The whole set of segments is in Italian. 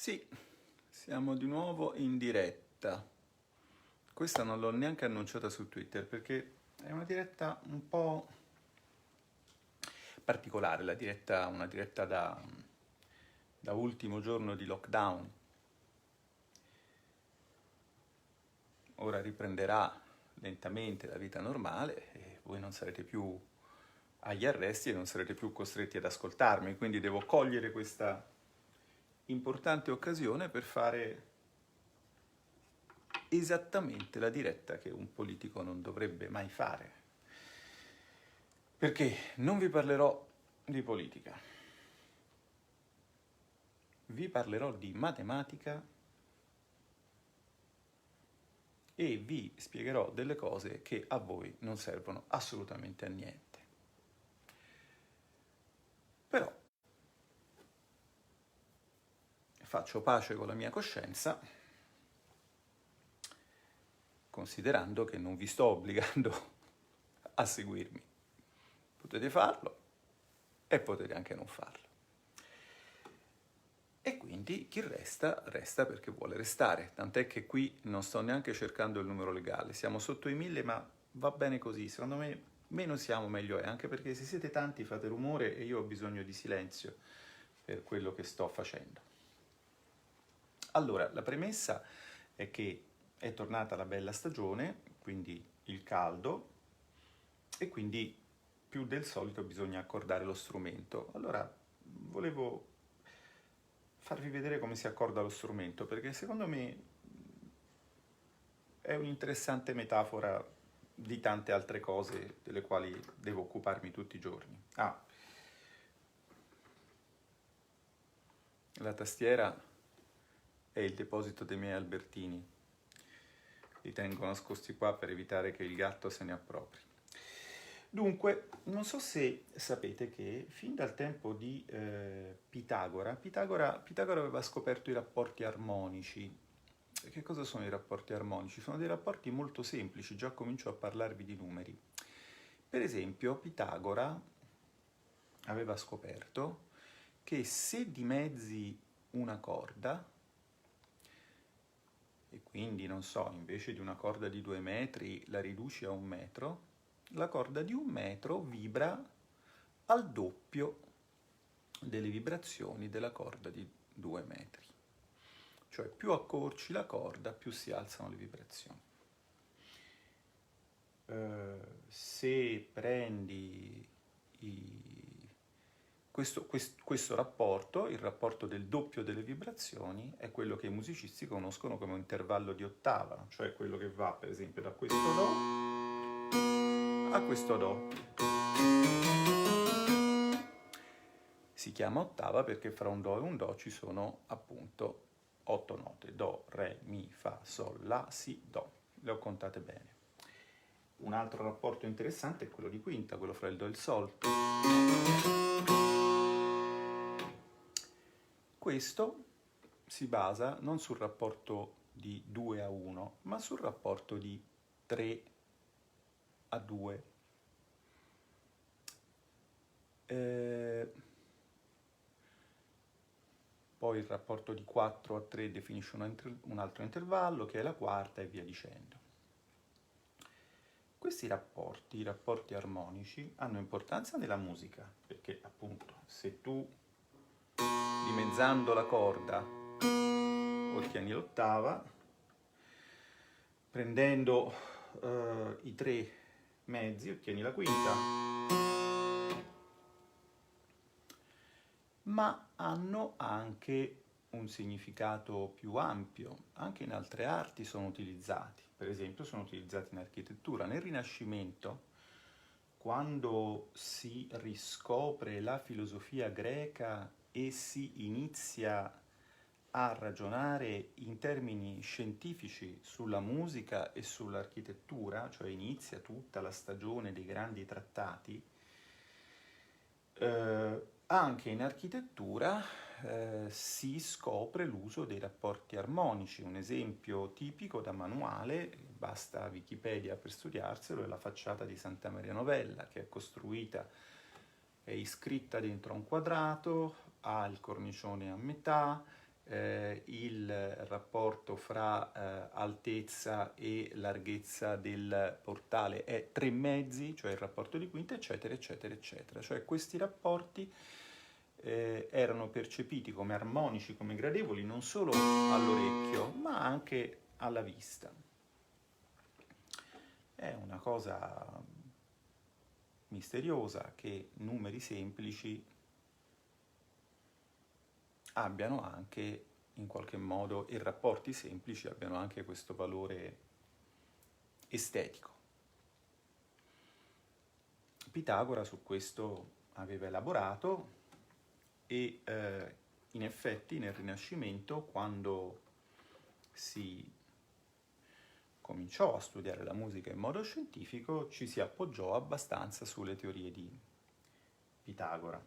Sì, siamo di nuovo in diretta. Questa non l'ho neanche annunciata su Twitter perché è una diretta un po' particolare, una diretta da ultimo giorno di lockdown. Ora riprenderà lentamente la vita normale e voi non sarete più agli arresti e non sarete più costretti ad ascoltarmi, quindi devo cogliere questa importante occasione per fare esattamente la diretta che un politico non dovrebbe mai fare. Perché non vi parlerò di politica, vi parlerò di matematica e vi spiegherò delle cose che a voi non servono assolutamente a niente. Però faccio pace con la mia coscienza, considerando che non vi sto obbligando a seguirmi. Potete farlo e potete anche non farlo. E quindi chi resta, resta perché vuole restare. Tant'è che qui non sto neanche cercando il numero legale. Siamo sotto i 1000, ma va bene così. Secondo me meno siamo meglio è, anche perché se siete tanti fate rumore e io ho bisogno di silenzio per quello che sto facendo. Allora, la premessa è che è tornata la bella stagione, quindi il caldo, e quindi più del solito bisogna accordare lo strumento. Allora, volevo farvi vedere come si accorda lo strumento, perché secondo me è un'interessante metafora di tante altre cose delle quali devo occuparmi tutti i giorni. La tastiera è il deposito dei miei albertini. Li tengo nascosti qua per evitare che il gatto se ne appropri. Dunque, non so se sapete che fin dal tempo di Pitagora aveva scoperto i rapporti armonici. Che cosa sono i rapporti armonici? Sono dei rapporti molto semplici, già comincio a parlarvi di numeri. Per esempio, Pitagora aveva scoperto che se dimezzi una corda, e quindi, non so, invece di una corda di 2 metri la riduci a 1 metro, la corda di 1 metro vibra al doppio delle vibrazioni della corda di 2 metri. Cioè più accorci la corda, più si alzano le vibrazioni. Se prendi questo rapporto, il rapporto del doppio delle vibrazioni, è quello che i musicisti conoscono come un intervallo di ottava, cioè quello che va per esempio da questo Do a questo Do. Si chiama ottava perché fra un Do e un Do ci sono appunto 8 note: Do, Re, Mi, Fa, Sol, La, Si, Do. Le ho contate bene. Un altro rapporto interessante è quello di quinta, quello fra il Do e il Sol. Questo si basa non sul rapporto di 2 a 1, ma sul rapporto di 3 a 2. Poi il rapporto di 4 a 3 definisce un altro intervallo, che è la quarta, e via dicendo. Questi rapporti, i rapporti armonici, hanno importanza nella musica, perché appunto se tu dimezzando la corda ottieni l'ottava, prendendo i 3 mezzi ottieni la quinta, ma hanno anche un significato più ampio. Anche in altre arti sono utilizzati, per esempio sono utilizzati in architettura. Nel Rinascimento, quando si riscopre la filosofia greca e si inizia a ragionare in termini scientifici sulla musica e sull'architettura, cioè inizia tutta la stagione dei grandi trattati, anche in architettura si scopre l'uso dei rapporti armonici. Un esempio tipico da manuale, basta Wikipedia per studiarselo, è la facciata di Santa Maria Novella, che è costruita, è iscritta dentro un quadrato, ha il cornicione a metà, il rapporto fra altezza e larghezza del portale è 3/3, cioè il rapporto di quinta, eccetera, eccetera, eccetera. Cioè questi rapporti erano percepiti come armonici, come gradevoli, non solo all'orecchio, ma anche alla vista. È una cosa misteriosa che numeri semplici abbiano anche, in qualche modo, e rapporti semplici abbiano anche questo valore estetico. Pitagora su questo aveva elaborato e in effetti nel Rinascimento, quando si cominciò a studiare la musica in modo scientifico, ci si appoggiò abbastanza sulle teorie di Pitagora,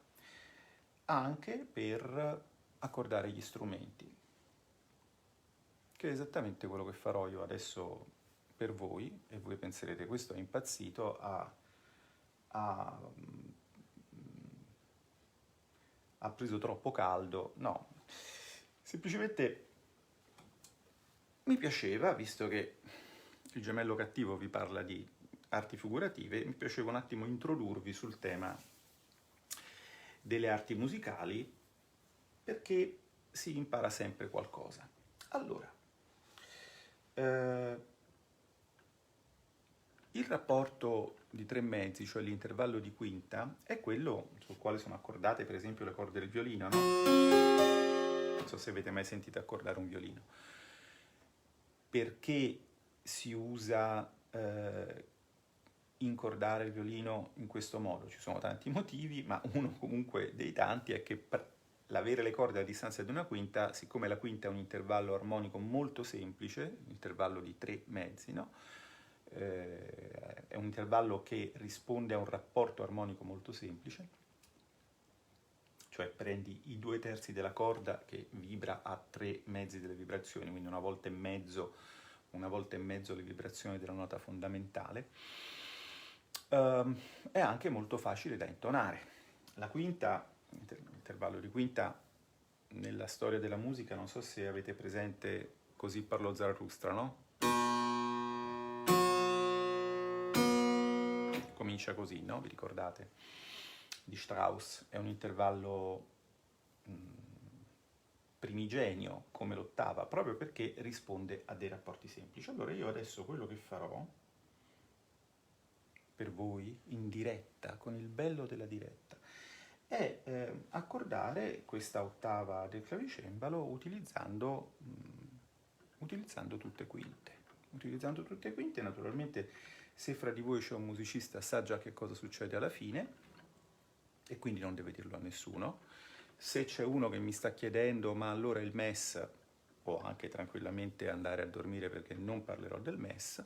anche per accordare gli strumenti, che è esattamente quello che farò io adesso per voi, e voi penserete questo è impazzito, ha preso troppo caldo. No, semplicemente mi piaceva, visto che il Gemello Cattivo vi parla di arti figurative, mi piaceva un attimo introdurvi sul tema delle arti musicali, perché si impara sempre qualcosa. Allora, il rapporto di 3/3, cioè l'intervallo di quinta, è quello sul quale sono accordate per esempio le corde del violino, no? Non so se avete mai sentito accordare un violino. Perché si usa incordare il violino in questo modo? Ci sono tanti motivi, ma uno comunque dei tanti è che l'avere le corde a distanza di una quinta, siccome la quinta è un intervallo armonico molto semplice, un intervallo di 3/3, no? È un intervallo che risponde a un rapporto armonico molto semplice, cioè prendi i 2/3 della corda che vibra a 3/3 delle vibrazioni, quindi una volta e mezzo le vibrazioni della nota fondamentale. È anche molto facile da intonare. La quinta, l'intervallo di quinta, nella storia della musica, non so se avete presente Così parlò Zarathustra, no? Comincia così, no? Vi ricordate? Di Strauss. È un intervallo primigenio come l'ottava, proprio perché risponde a dei rapporti semplici. Allora io adesso quello che farò per voi in diretta, con il bello della diretta, è accordare questa ottava del clavicembalo utilizzando tutte quinte. Utilizzando tutte quinte, naturalmente, se fra di voi c'è un musicista sa già che cosa succede alla fine, e quindi non deve dirlo a nessuno. Se c'è uno che mi sta chiedendo ma allora il MES, può anche tranquillamente andare a dormire perché non parlerò del MES.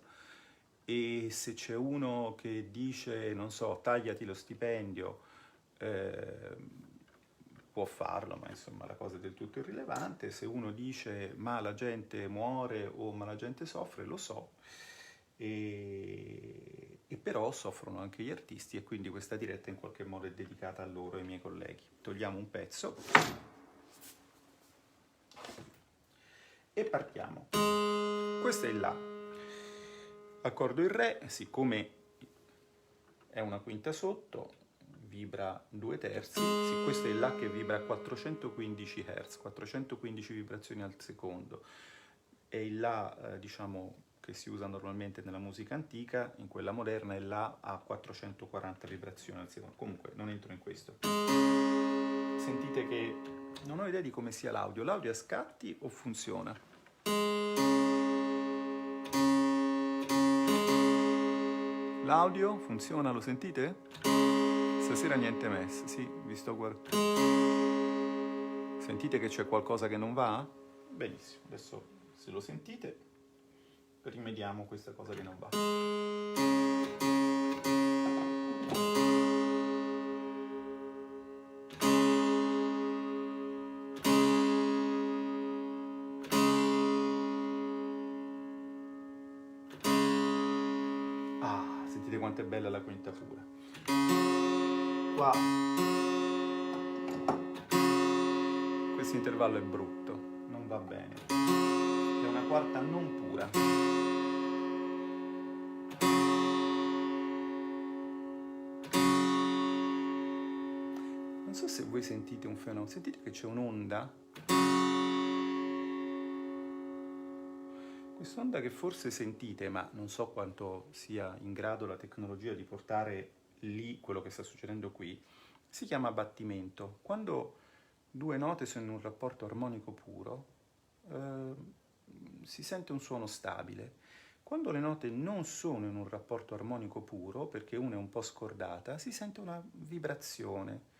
E se c'è uno che dice, non so, tagliati lo stipendio, può farlo, ma insomma la cosa è del tutto irrilevante. Se uno dice ma la gente muore o ma la gente soffre, lo so, e però soffrono anche gli artisti, e quindi questa diretta in qualche modo è dedicata a loro, ai miei colleghi. Togliamo un pezzo e partiamo. Questo è il La. Accordo il Re, siccome è una quinta sotto, vibra 2/3, questo è il La che vibra a 415 Hz, 415 vibrazioni al secondo. È il La, diciamo, che si usa normalmente nella musica antica, in quella moderna è La a 440 vibrazioni al secondo. Comunque, non entro in questo. Sentite che non ho idea di come sia l'audio. L'audio a scatti o funziona? L'audio funziona, lo sentite? Stasera niente MES, sì, vi sto guardando. Sentite che c'è qualcosa che non va? Benissimo, adesso se lo sentite rimediamo questa cosa che non va. Sentite quanto è bella la quinta pura. Wow. Questo intervallo è brutto, non va bene. È una quarta non pura. Non so se voi sentite un fenomeno, sentite che c'è un'onda? Quest'onda che forse sentite, ma non so quanto sia in grado la tecnologia di portare lì quello che sta succedendo qui, si chiama battimento. Quando due note sono in un rapporto armonico puro, si sente un suono stabile. Quando le note non sono in un rapporto armonico puro, perché una è un po' scordata, si sente una vibrazione,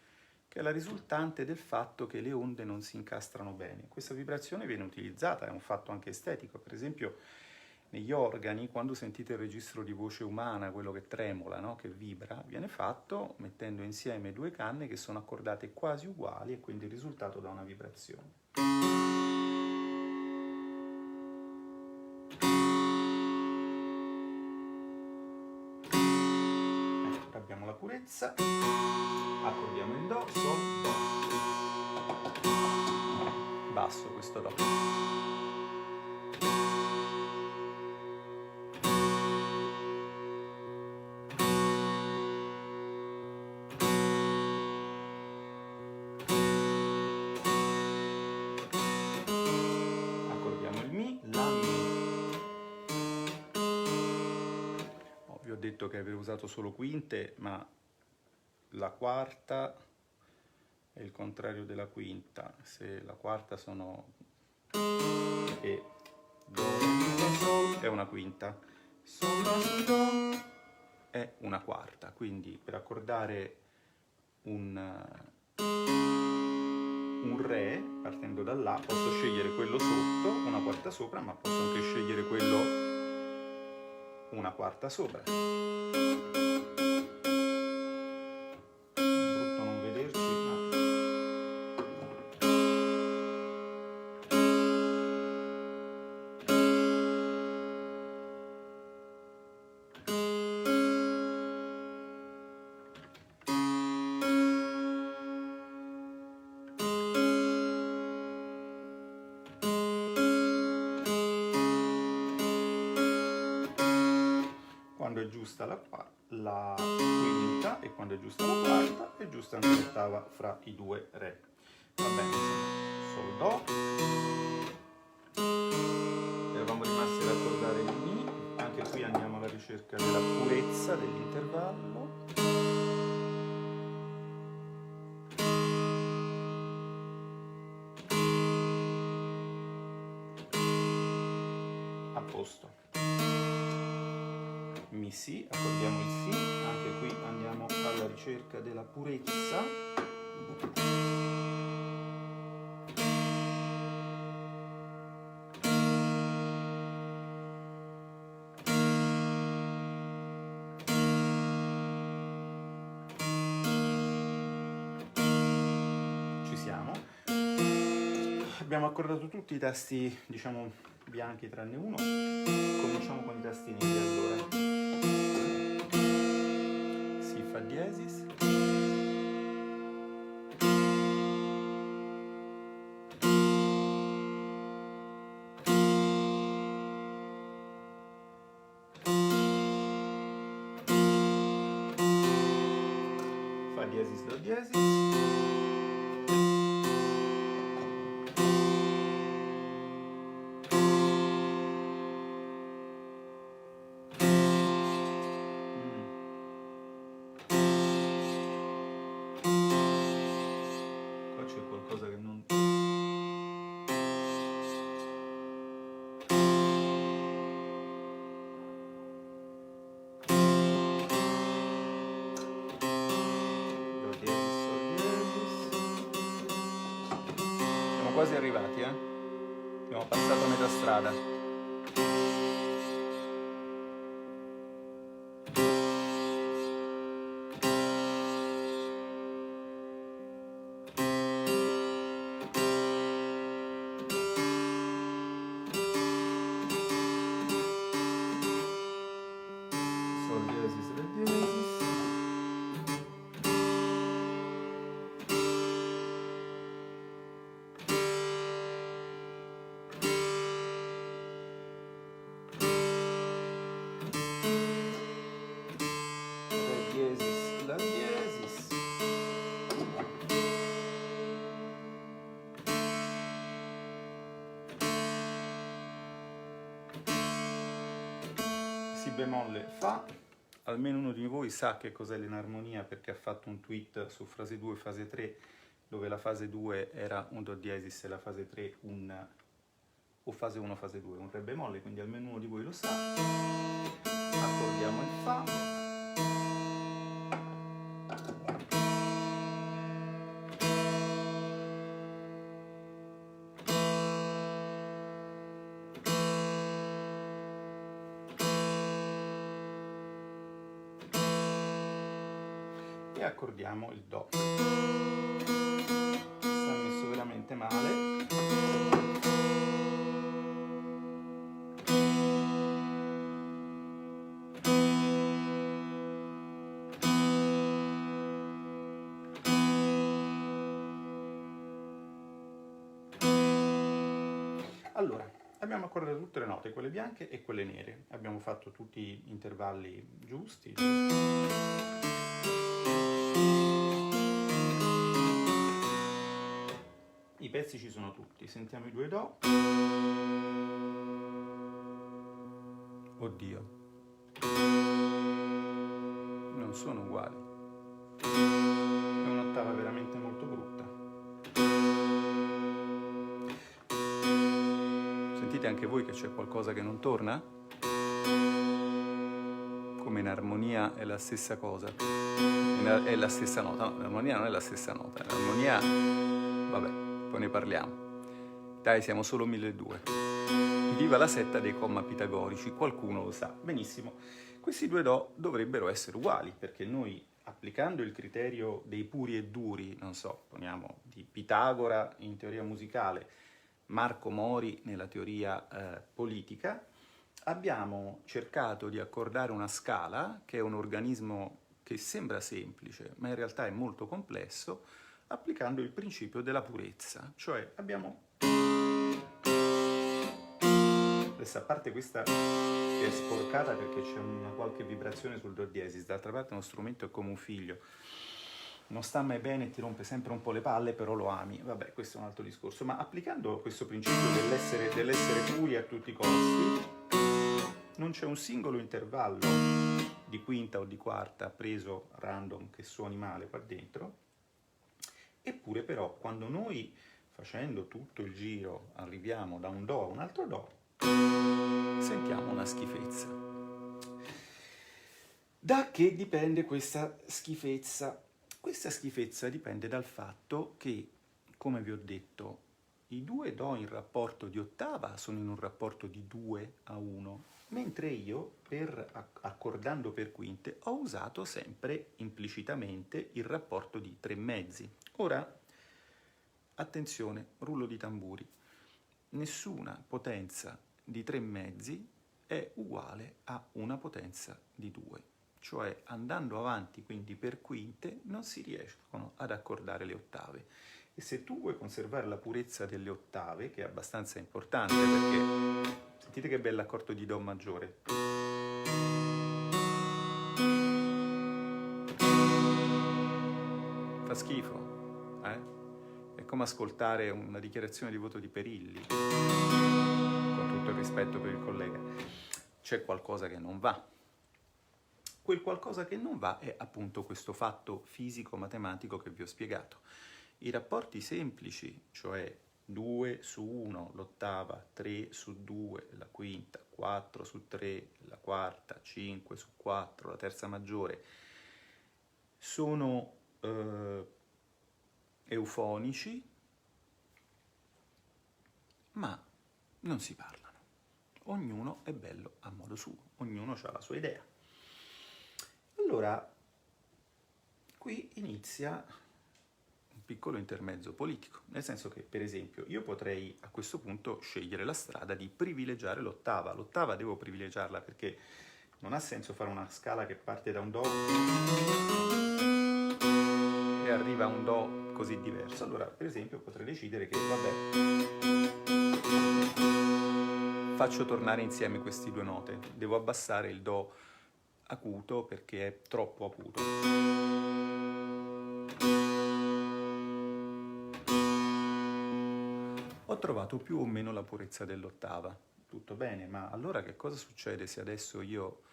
che è la risultante del fatto che le onde non si incastrano bene. Questa vibrazione viene utilizzata, è un fatto anche estetico, per esempio negli organi, quando sentite il registro di voce umana, quello che tremola, no? Che vibra, viene fatto mettendo insieme due canne che sono accordate quasi uguali e quindi il risultato dà una vibrazione. Ecco, abbiamo la purezza, accordiamo il Do, Sol, Do. Basso questo Do. Accordiamo il Mi, La, Mi. Vi ho detto che avevo usato solo quinte, ma la quarta è il contrario della quinta. Se la quarta sono E, Do, Mi, Sol è una quinta, Sol, La, Si, Do è una quarta. Quindi per accordare un Re, partendo da là, posso scegliere quello sotto, una quarta sopra, ma posso anche scegliere quello una quarta sopra. Brutto non vederci, ma... Quando è giusta la quinta e quando è giusta la quarta è giusta anche l'ottava fra i due Re. Va bene, Sol, Do. Eravamo rimasti ad accordare il Mi, anche qui andiamo alla ricerca della purezza dell'intervallo. A posto. Mi Si, accordiamo il Si, anche qui andiamo alla ricerca della purezza. Ci siamo. Abbiamo accordato tutti i tasti, diciamo, bianchi tranne uno. Cominciamo con i tasti neri allora. Si, Fa diesis. Fa diesis, Do diesis. Qua c'è qualcosa che non... Do diesis, Sol diesis. Siamo quasi arrivati, abbiamo passato metà strada. Sol diesis, Re diesis. bemolle Fa. Almeno uno di voi sa che cos'è l'enarmonia perché ha fatto un tweet su fase 2 e fase 3 dove la fase 2 era un Do diesis e la fase 3 o fase 1 fase 2 un Re bemolle, quindi almeno uno di voi lo sa. Accordiamo il Fa. E accordiamo il Do. Sta messo veramente male. Allora, abbiamo accordato tutte le note, quelle bianche e quelle nere. Abbiamo fatto tutti gli intervalli giusti. I pezzi ci sono tutti. Sentiamo i due Do. Oddio. Non sono uguali. È un'ottava veramente molto brutta. Sentite anche voi che c'è qualcosa che non torna? Come in armonia è la stessa cosa. È la stessa nota. No, l'armonia non è la stessa nota. L'armonia, vabbè, poi ne parliamo. Dai, siamo solo 1200. Viva la setta dei comma pitagorici, qualcuno lo sa. Benissimo. Questi due Do dovrebbero essere uguali, perché noi, applicando il criterio dei puri e duri, non so, poniamo di Pitagora in teoria musicale, Marco Mori nella teoria politica, abbiamo cercato di accordare una scala, che è un organismo che sembra semplice, ma in realtà è molto complesso, applicando il principio della purezza. Cioè abbiamo... Adesso, a parte questa che è sporcata perché c'è una qualche vibrazione sul Do diesis, d'altra parte uno strumento è come un figlio. Non sta mai bene e ti rompe sempre un po' le palle, però lo ami. Vabbè, questo è un altro discorso. Ma applicando questo principio dell'essere puri a tutti i costi, non c'è un singolo intervallo di quinta o di quarta preso random che suoni male qua dentro. Eppure però, quando noi, facendo tutto il giro, arriviamo da un Do a un altro Do, sentiamo una schifezza. Da che dipende questa schifezza? Questa schifezza dipende dal fatto che, come vi ho detto, i due Do in rapporto di ottava sono in un rapporto di 2:1, mentre io, accordando per quinte, ho usato sempre implicitamente il rapporto di 3/3. Ora, attenzione, rullo di tamburi, nessuna potenza di 3/3 è uguale a una potenza di 2. Cioè, andando avanti quindi per quinte, non si riescono ad accordare le ottave. E se tu vuoi conservare la purezza delle ottave, che è abbastanza importante, perché sentite che bell'accordo di Do maggiore. Fa schifo, eh? È come ascoltare una dichiarazione di voto di Perilli, con tutto il rispetto per il collega. C'è qualcosa che non va. Quel qualcosa che non va è appunto questo fatto fisico-matematico che vi ho spiegato. I rapporti semplici, cioè 2 su 1 l'ottava, 3 su 2 la quinta, 4 su 3 la quarta, 5 su 4 la terza maggiore, sono eufonici, ma non si parlano. Ognuno è bello a modo suo, ognuno ha la sua idea. Allora, qui inizia un piccolo intermezzo politico, nel senso che, per esempio, io potrei a questo punto scegliere la strada di privilegiare l'ottava. L'ottava devo privilegiarla perché non ha senso fare una scala che parte da un Do e arriva a un Do così diverso. Allora, per esempio, potrei decidere che, vabbè, faccio tornare insieme queste due note. Devo abbassare il Do acuto perché è troppo acuto. Ho trovato più o meno la purezza dell'ottava. Tutto bene, ma allora che cosa succede se adesso io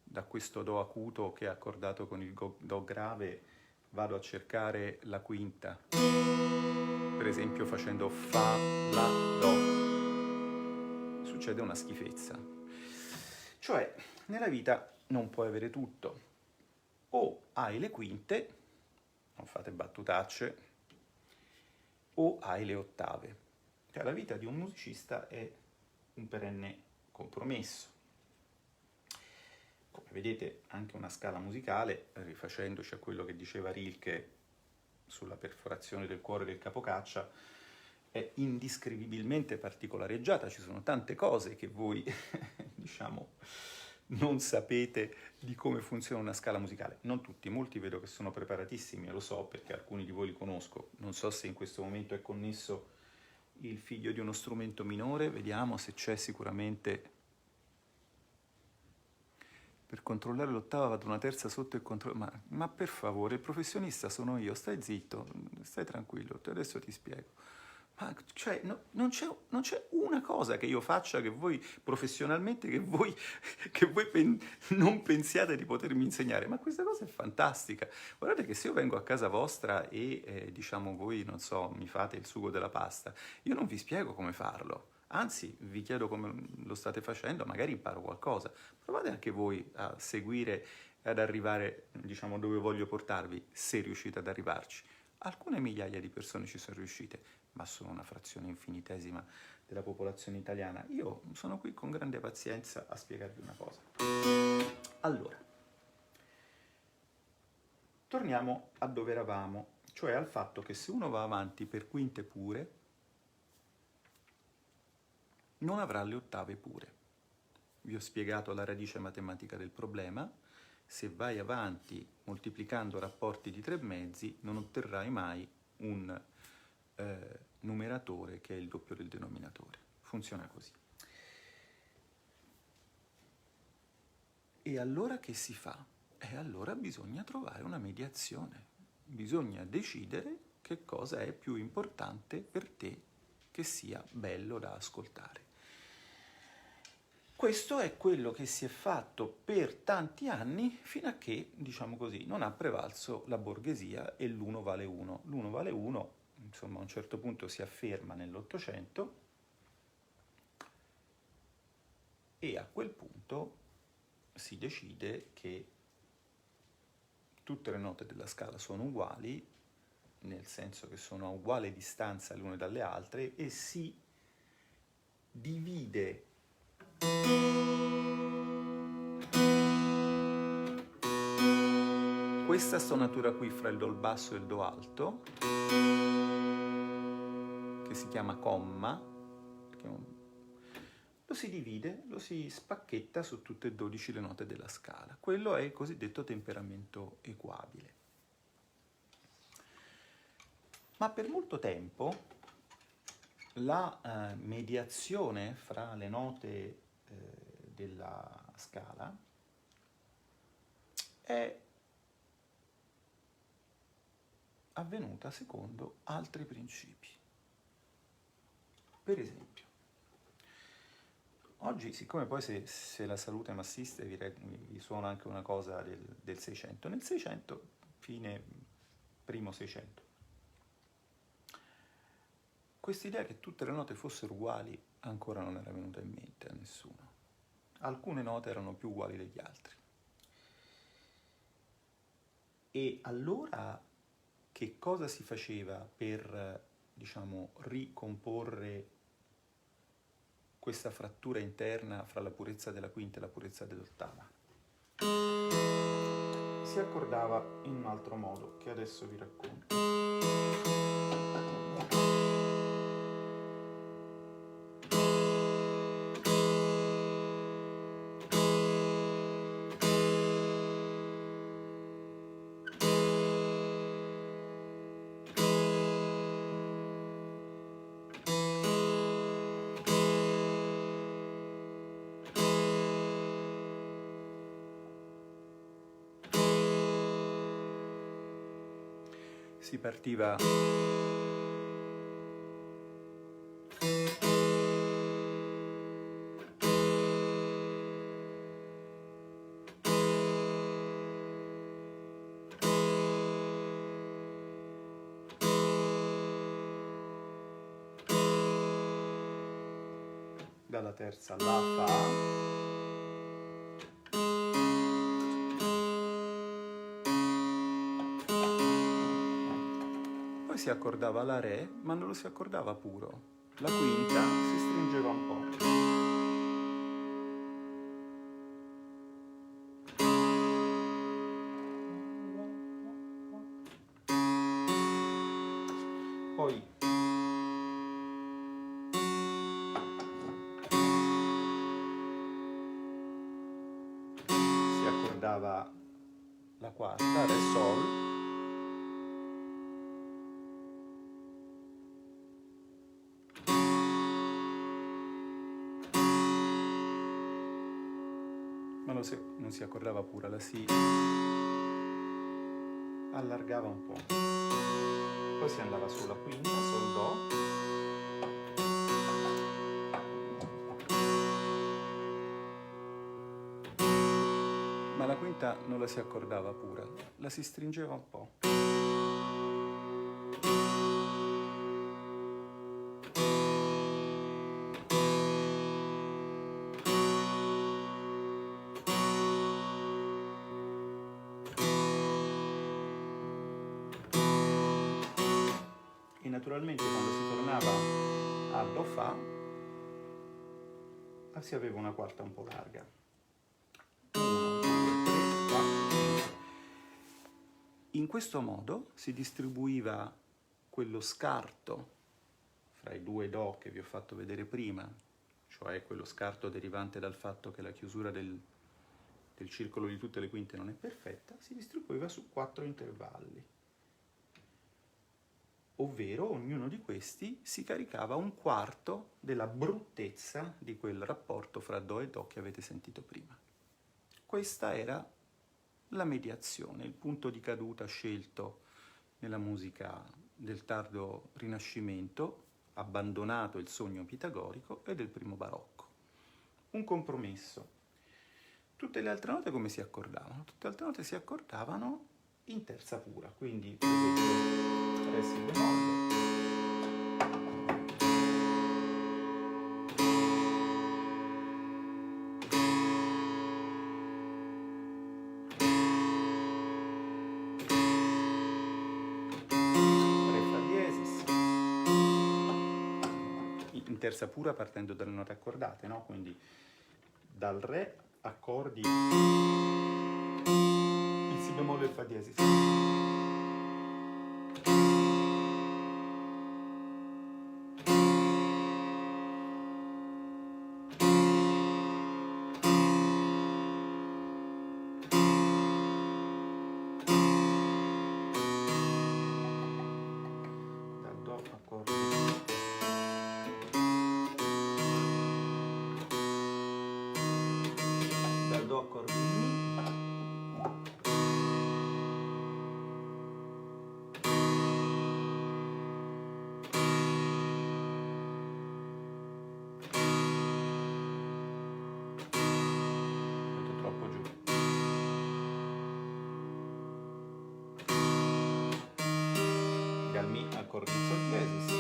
da questo Do acuto che è accordato con il Do grave vado a cercare la quinta, per esempio facendo Fa, La, Do, succede una schifezza. Cioè, nella vita non puoi avere tutto. O hai le quinte, non fate battutacce, o hai le ottave. Cioè, la vita di un musicista è un perenne compromesso. Come vedete, anche una scala musicale, rifacendoci a quello che diceva Rilke sulla perforazione del cuore del capocaccia, è indescrivibilmente particolareggiata. Ci sono tante cose che voi, diciamo, non sapete di come funziona una scala musicale. Non tutti, molti vedo che sono preparatissimi, lo so perché alcuni di voi li conosco. Non so se in questo momento è connesso il figlio di uno strumento minore, vediamo se c'è. Sicuramente. Per controllare l'ottava vado una terza sotto il controllo. Ma per favore, il professionista sono io, stai zitto, stai tranquillo, adesso ti spiego. Ma cioè, non c'è una cosa che io faccia che voi professionalmente, che voi non pensiate di potermi insegnare. Ma questa cosa è fantastica. Guardate che se io vengo a casa vostra e diciamo voi, non so, mi fate il sugo della pasta, io non vi spiego come farlo. Anzi, vi chiedo come lo state facendo, magari imparo qualcosa. Provate anche voi a seguire e ad arrivare, diciamo, dove voglio portarvi, se riuscite ad arrivarci. Alcune migliaia di persone ci sono riuscite, ma sono una frazione infinitesima della popolazione italiana. Io sono qui con grande pazienza a spiegarvi una cosa. Allora, torniamo a dove eravamo, cioè al fatto che se uno va avanti per quinte pure, non avrà le ottave pure. Vi ho spiegato la radice matematica del problema. Se vai avanti moltiplicando rapporti di 3 mezzi, non otterrai mai un numeratore che è il doppio del denominatore. Funziona così. E allora che si fa? E allora bisogna trovare una mediazione. Bisogna decidere che cosa è più importante per te che sia bello da ascoltare. Questo è quello che si è fatto per tanti anni fino a che, diciamo così, non ha prevalso la borghesia e l'uno vale uno. L'uno vale uno, insomma, a un certo punto si afferma nell'Ottocento e a quel punto si decide che tutte le note della scala sono uguali, nel senso che sono a uguale distanza le une dalle altre, e si divide questa stonatura qui fra il Do basso e il Do alto, che si chiama comma, lo si divide, lo si spacchetta su tutte e 12 le note della scala. Quello è il cosiddetto temperamento equabile. Ma per molto tempo la mediazione fra le note della scala è avvenuta secondo altri principi. Per esempio, oggi, siccome poi se la salute m'assiste, vi suona anche una cosa del 600. Nel 600, fine primo 600, quest'idea che tutte le note fossero uguali ancora non era venuta in mente a nessuno. Alcune note erano più uguali degli altri. E allora che cosa si faceva per, diciamo, ricomporre questa frattura interna fra la purezza della quinta e la purezza dell'ottava? Si accordava in un altro modo, che adesso vi racconto. Si partiva dalla terza La Fa, poi si accordava la Re, ma non lo si accordava puro. La quinta si stringeva un po'. Poi si accordava la quarta, Re Sol, ma non si accordava pura, la si allargava un po'. Poi si andava sulla quinta, Sol Do, ma la quinta non la si accordava pura, la si stringeva un po'. E naturalmente quando si tornava a Do Fa si aveva una quarta un po' larga. 1, 2, 3, 4. In questo modo si distribuiva quello scarto fra i due Do che vi ho fatto vedere prima, cioè quello scarto derivante dal fatto che la chiusura del circolo di tutte le quinte non è perfetta, si distribuiva su 4 intervalli. Ovvero ognuno di questi si caricava un quarto della bruttezza di quel rapporto fra Do e Do che avete sentito prima. Questa era la mediazione, il punto di caduta scelto nella musica del tardo Rinascimento, abbandonato il sogno pitagorico, e del primo barocco. Un compromesso. Tutte le altre note come si accordavano? Tutte le altre note si accordavano in terza pura, quindi per esempio Re Si bemolle, Re Fa diesis, in terza pura partendo dalle note accordate, no? Quindi dal Re accordi il Si bemolle e il Fa diesis. Dal Do accordi Do accordi Mi, metto troppo giù, dal Mi accordi Sol diesis,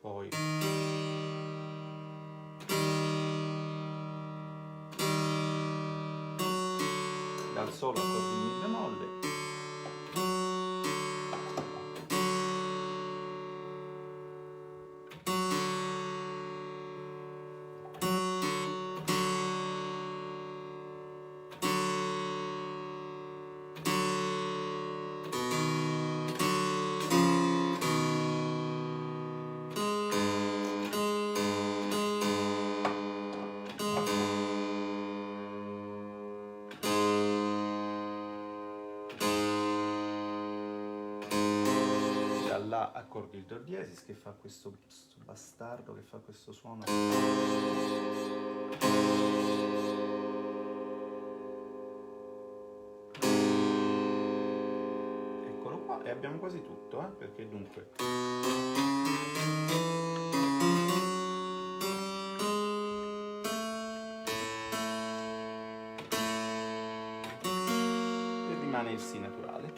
poi dal Sol accordi Mi bemolle, La accordi il Do diesis che fa questo bastardo, che fa questo suono. Eccolo qua. E abbiamo quasi tutto, perché dunque e rimane il Si naturale.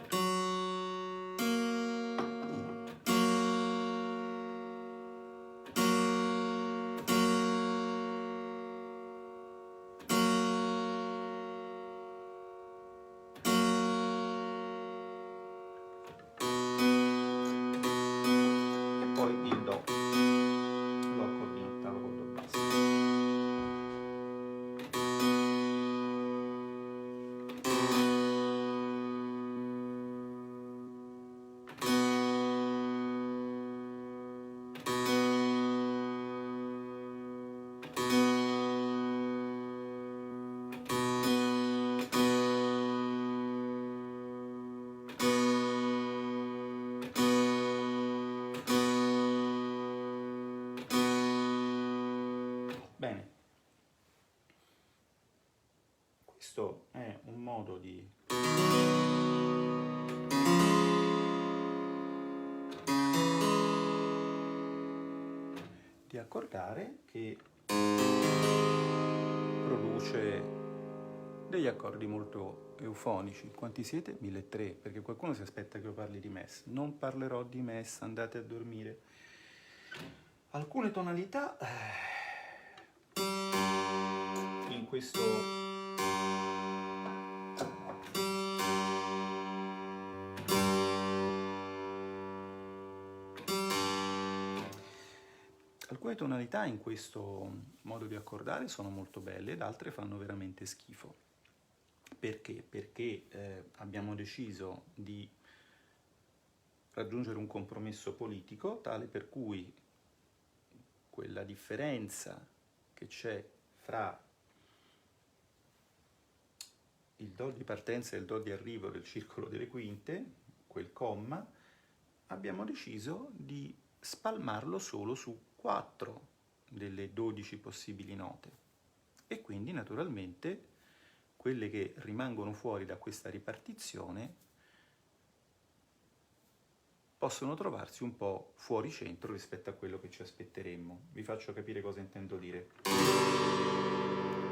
Il Do, lo accordi in ottava col Do basso. Bene, questo è un modo di accordare che produce degli accordi molto eufonici. Quanti siete? 1300, perché qualcuno si aspetta che io parli di MES. Non parlerò di MES, andate a dormire. Alcune tonalità in questo modo di accordare sono molto belle ed altre fanno veramente schifo. Perché? Perché abbiamo deciso di raggiungere un compromesso politico tale per cui quella differenza che c'è fra il Do di partenza e il Do di arrivo del circolo delle quinte, quel comma, abbiamo deciso di spalmarlo solo su 4 delle 12 possibili note. E quindi naturalmente quelle che rimangono fuori da questa ripartizione possono trovarsi un po' fuori centro rispetto a quello che ci aspetteremmo. Vi faccio capire cosa intendo dire.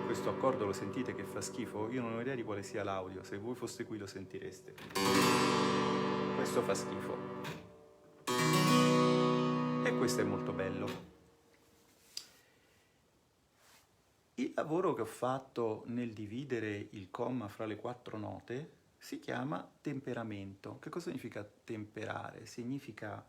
Questo accordo lo sentite che fa schifo? Io non ho idea di quale sia l'audio, se voi foste qui lo sentireste. Questo fa schifo. E questo è molto bello. Il lavoro che ho fatto nel dividere il comma fra le 4 note si chiama temperamento. Che cosa significa temperare? Significa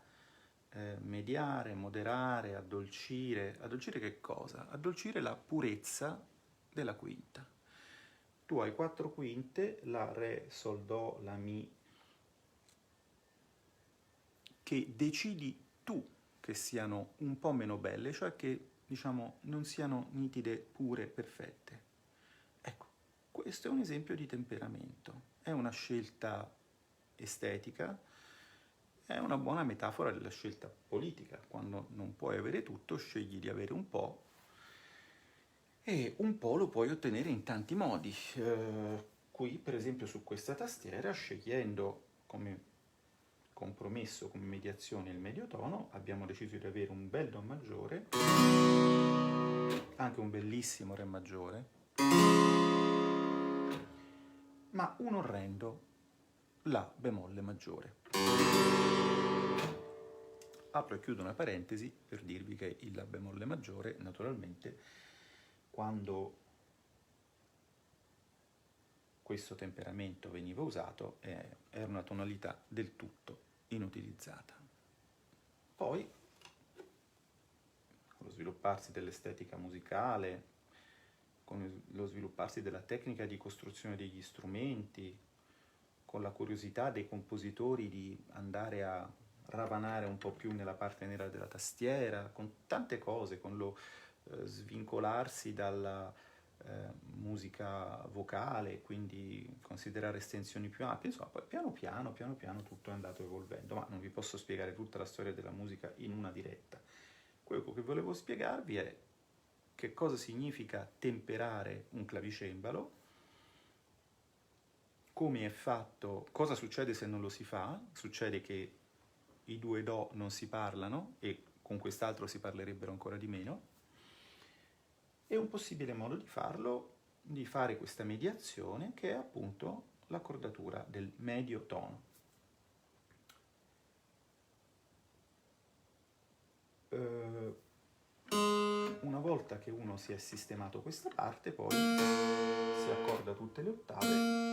mediare, moderare, addolcire. Addolcire che cosa? Addolcire la purezza della quinta. Tu hai 4 quinte, la, re, sol, do, la, mi, che decidi tu che siano un po' meno belle, cioè che diciamo non siano nitide, pure, perfette. Ecco, questo è un esempio di temperamento, è una scelta estetica, è una buona metafora della scelta politica. Quando non puoi avere tutto, scegli di avere un po', e un po' lo puoi ottenere in tanti modi. Qui, per esempio, su questa tastiera, scegliendo come compromesso, come mediazione il medio tono, abbiamo deciso di avere un bel Do maggiore, anche un bellissimo Re maggiore, ma un orrendo La bemolle maggiore. Apro e chiudo una parentesi per dirvi che il La bemolle maggiore, naturalmente, quando questo temperamento veniva usato, era una tonalità del tutto inutilizzata. Poi, con lo svilupparsi dell'estetica musicale, con lo svilupparsi della tecnica di costruzione degli strumenti, con la curiosità dei compositori di andare a ravanare un po' più nella parte nera della tastiera, con tante cose, con lo svincolarsi dalla musica vocale, quindi considerare estensioni più ampie, insomma, poi piano piano tutto è andato evolvendo, ma non vi posso spiegare tutta la storia della musica in una diretta. Quello che volevo spiegarvi è che cosa significa temperare un clavicembalo, come è fatto, cosa succede se non lo si fa? Succede che i due do non si parlano e con quest'altro si parlerebbero ancora di meno. E un possibile modo di farlo, di fare questa mediazione, che è appunto l'accordatura del medio tono. Una volta che uno si è sistemato questa parte, poi si accorda tutte le ottave.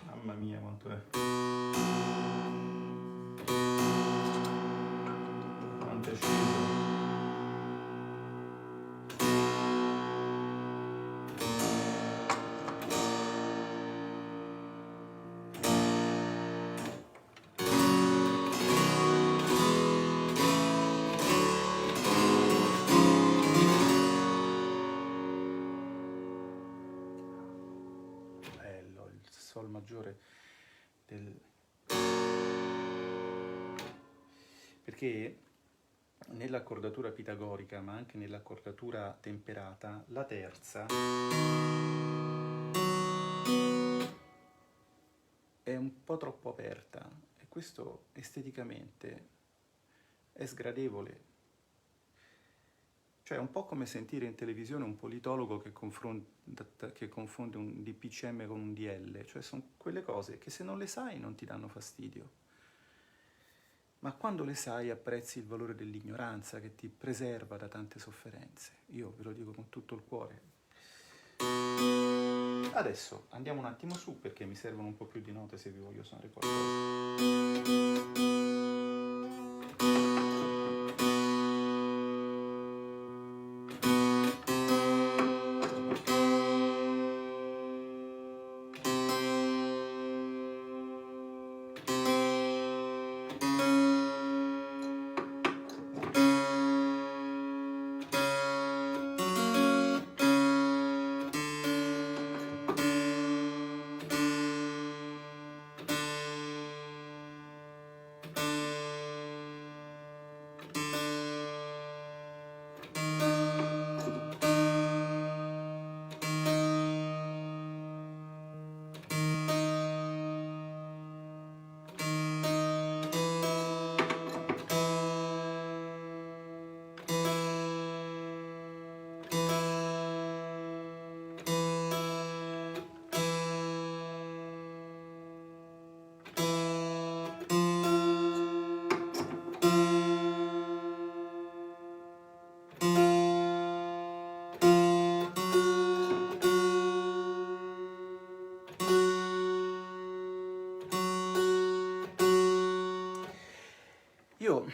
Mamma mia, quanto è. Quanto è sceso. Bello, il sol maggiore del... Perché nell'accordatura pitagorica, ma anche nell'accordatura temperata, la terza è un po' troppo aperta e questo esteticamente è sgradevole. Cioè è un po' come sentire in televisione un politologo che confonde un DPCM con un DL, cioè sono quelle cose che se non le sai non ti danno fastidio, ma quando le sai apprezzi il valore dell'ignoranza che ti preserva da tante sofferenze. Io ve lo dico con tutto il cuore. Adesso andiamo un attimo su perché mi servono un po' più di note se vi voglio suonare qualcosa. Io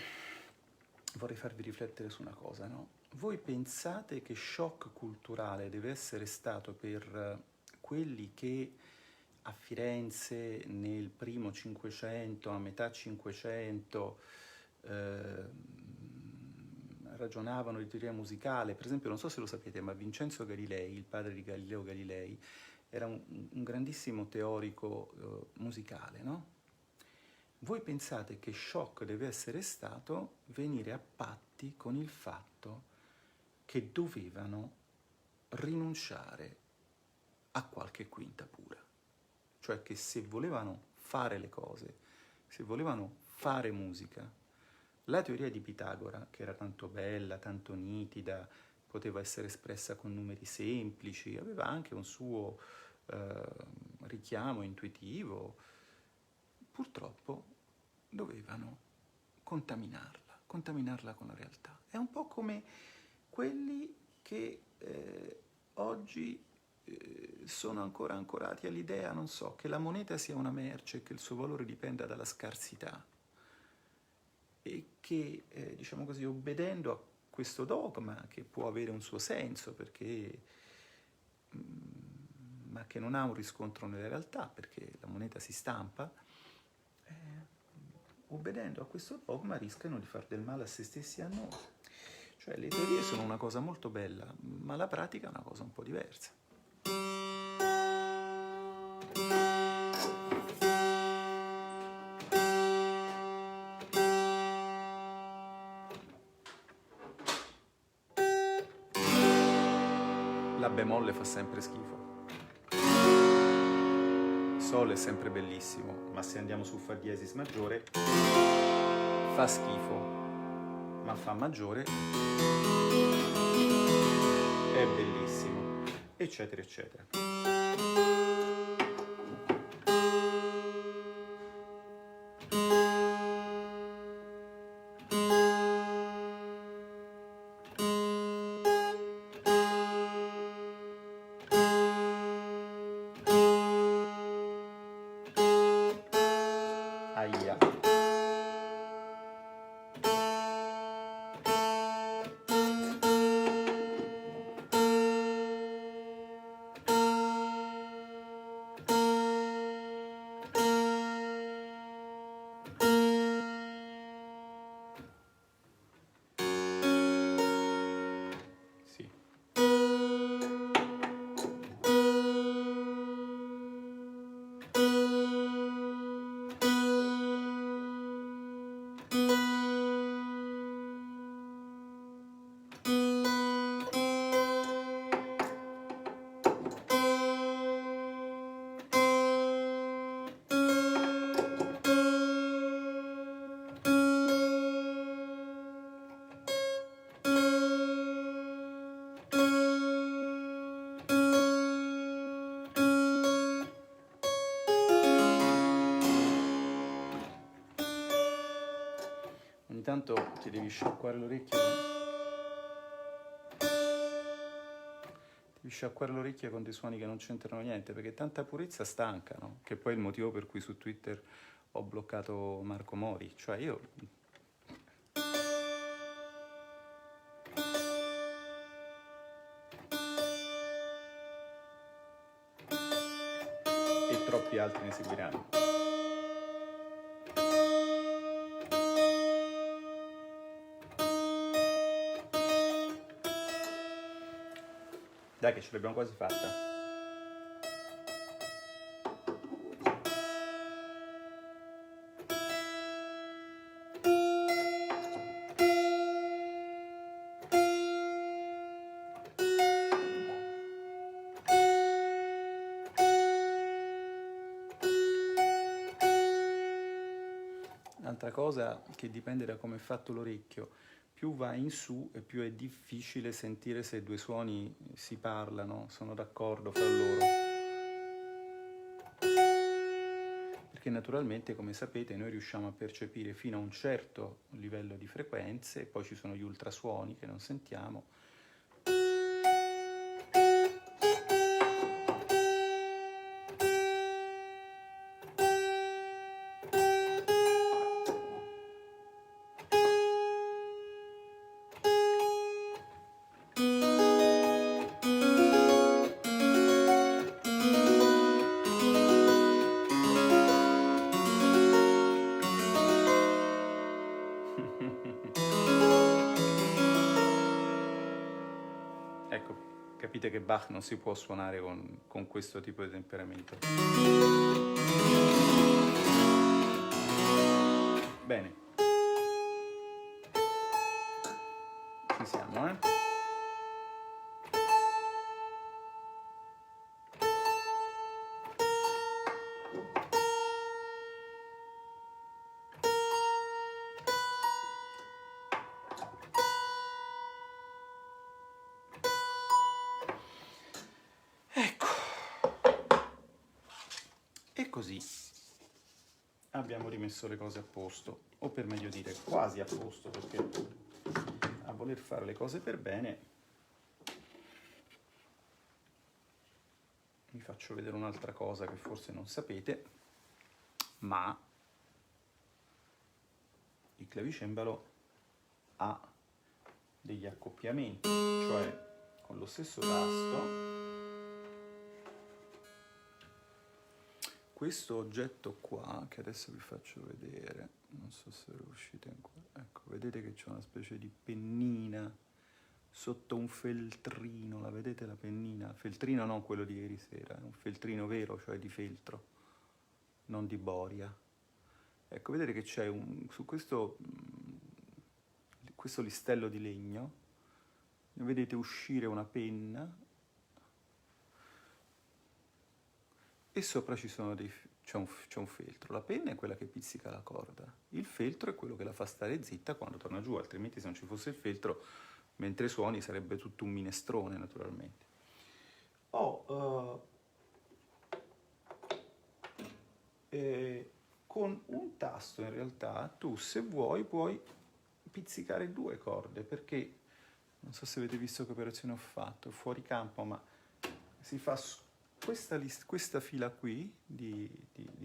vorrei farvi riflettere su una cosa, no? Voi pensate che shock culturale deve essere stato per quelli che a Firenze nel primo Cinquecento, a metà Cinquecento, ragionavano di teoria musicale? Per esempio, non so se lo sapete, ma Vincenzo Galilei, il padre di Galileo Galilei, era un grandissimo teorico musicale, no? Voi pensate che shock deve essere stato venire a patti con il fatto che dovevano rinunciare a qualche quinta pura. Cioè che se volevano fare le cose, se volevano fare musica, la teoria di Pitagora, che era tanto bella, tanto nitida, poteva essere espressa con numeri semplici, aveva anche un suo richiamo intuitivo, purtroppo dovevano contaminarla con la realtà. È un po' come quelli che oggi sono ancora ancorati all'idea, non so, che la moneta sia una merce e che il suo valore dipenda dalla scarsità e che, diciamo così, obbedendo a questo dogma, che può avere un suo senso, perché, ma che non ha un riscontro nella realtà, perché la moneta si stampa, obbedendo a questo dogma rischiano di far del male a se stessi e a noi. Cioè le teorie sono una cosa molto bella, ma la pratica è una cosa un po' diversa. La bemolle fa sempre schifo. Sol è sempre bellissimo, ma se andiamo su Fa diesis maggiore fa schifo, ma Fa maggiore è bellissimo, eccetera, eccetera. Aia. Sì. Ogni tanto ti devi sciacquare l'orecchio. Devi sciacquare l'orecchio con dei suoni che non c'entrano niente, perché tanta purezza stanca, no? Che poi è il motivo per cui su Twitter ho bloccato Marco Mori. Cioè io... e troppi altri ne seguiranno. Dai che ce l'abbiamo quasi fatta. Un'altra cosa che dipende da come è fatto l'orecchio, più va in su e più è difficile sentire se due suoni si parlano, sono d'accordo fra loro. Perché naturalmente, come sapete, noi riusciamo a percepire fino a un certo livello di frequenze, poi ci sono gli ultrasuoni che non sentiamo. Ecco, capite che Bach non si può suonare con questo tipo di temperamento. Bene. Ci siamo, eh? Ecco. E così abbiamo rimesso le cose a posto, o per meglio dire quasi a posto, perché a voler fare le cose per bene vi faccio vedere un'altra cosa che forse non sapete, ma il clavicembalo ha degli accoppiamenti, cioè con lo stesso tasto questo oggetto qua, che adesso vi faccio vedere, non so se riuscite ancora, ecco, vedete che c'è una specie di pennina sotto un feltrino, la vedete la pennina? Feltrino non quello di ieri sera, è un feltrino vero, cioè di feltro, non di boria. Ecco, vedete che c'è su questo listello di legno, vedete uscire una penna e sopra c'è un feltro. La penna è quella che pizzica la corda, il feltro è quello che la fa stare zitta quando torna giù, altrimenti se non ci fosse il feltro, mentre suoni sarebbe tutto un minestrone naturalmente. Con un tasto in realtà tu, se vuoi, puoi pizzicare 2 corde, perché non so se avete visto che operazione ho fatto, fuori campo, ma si fa questa fila qui di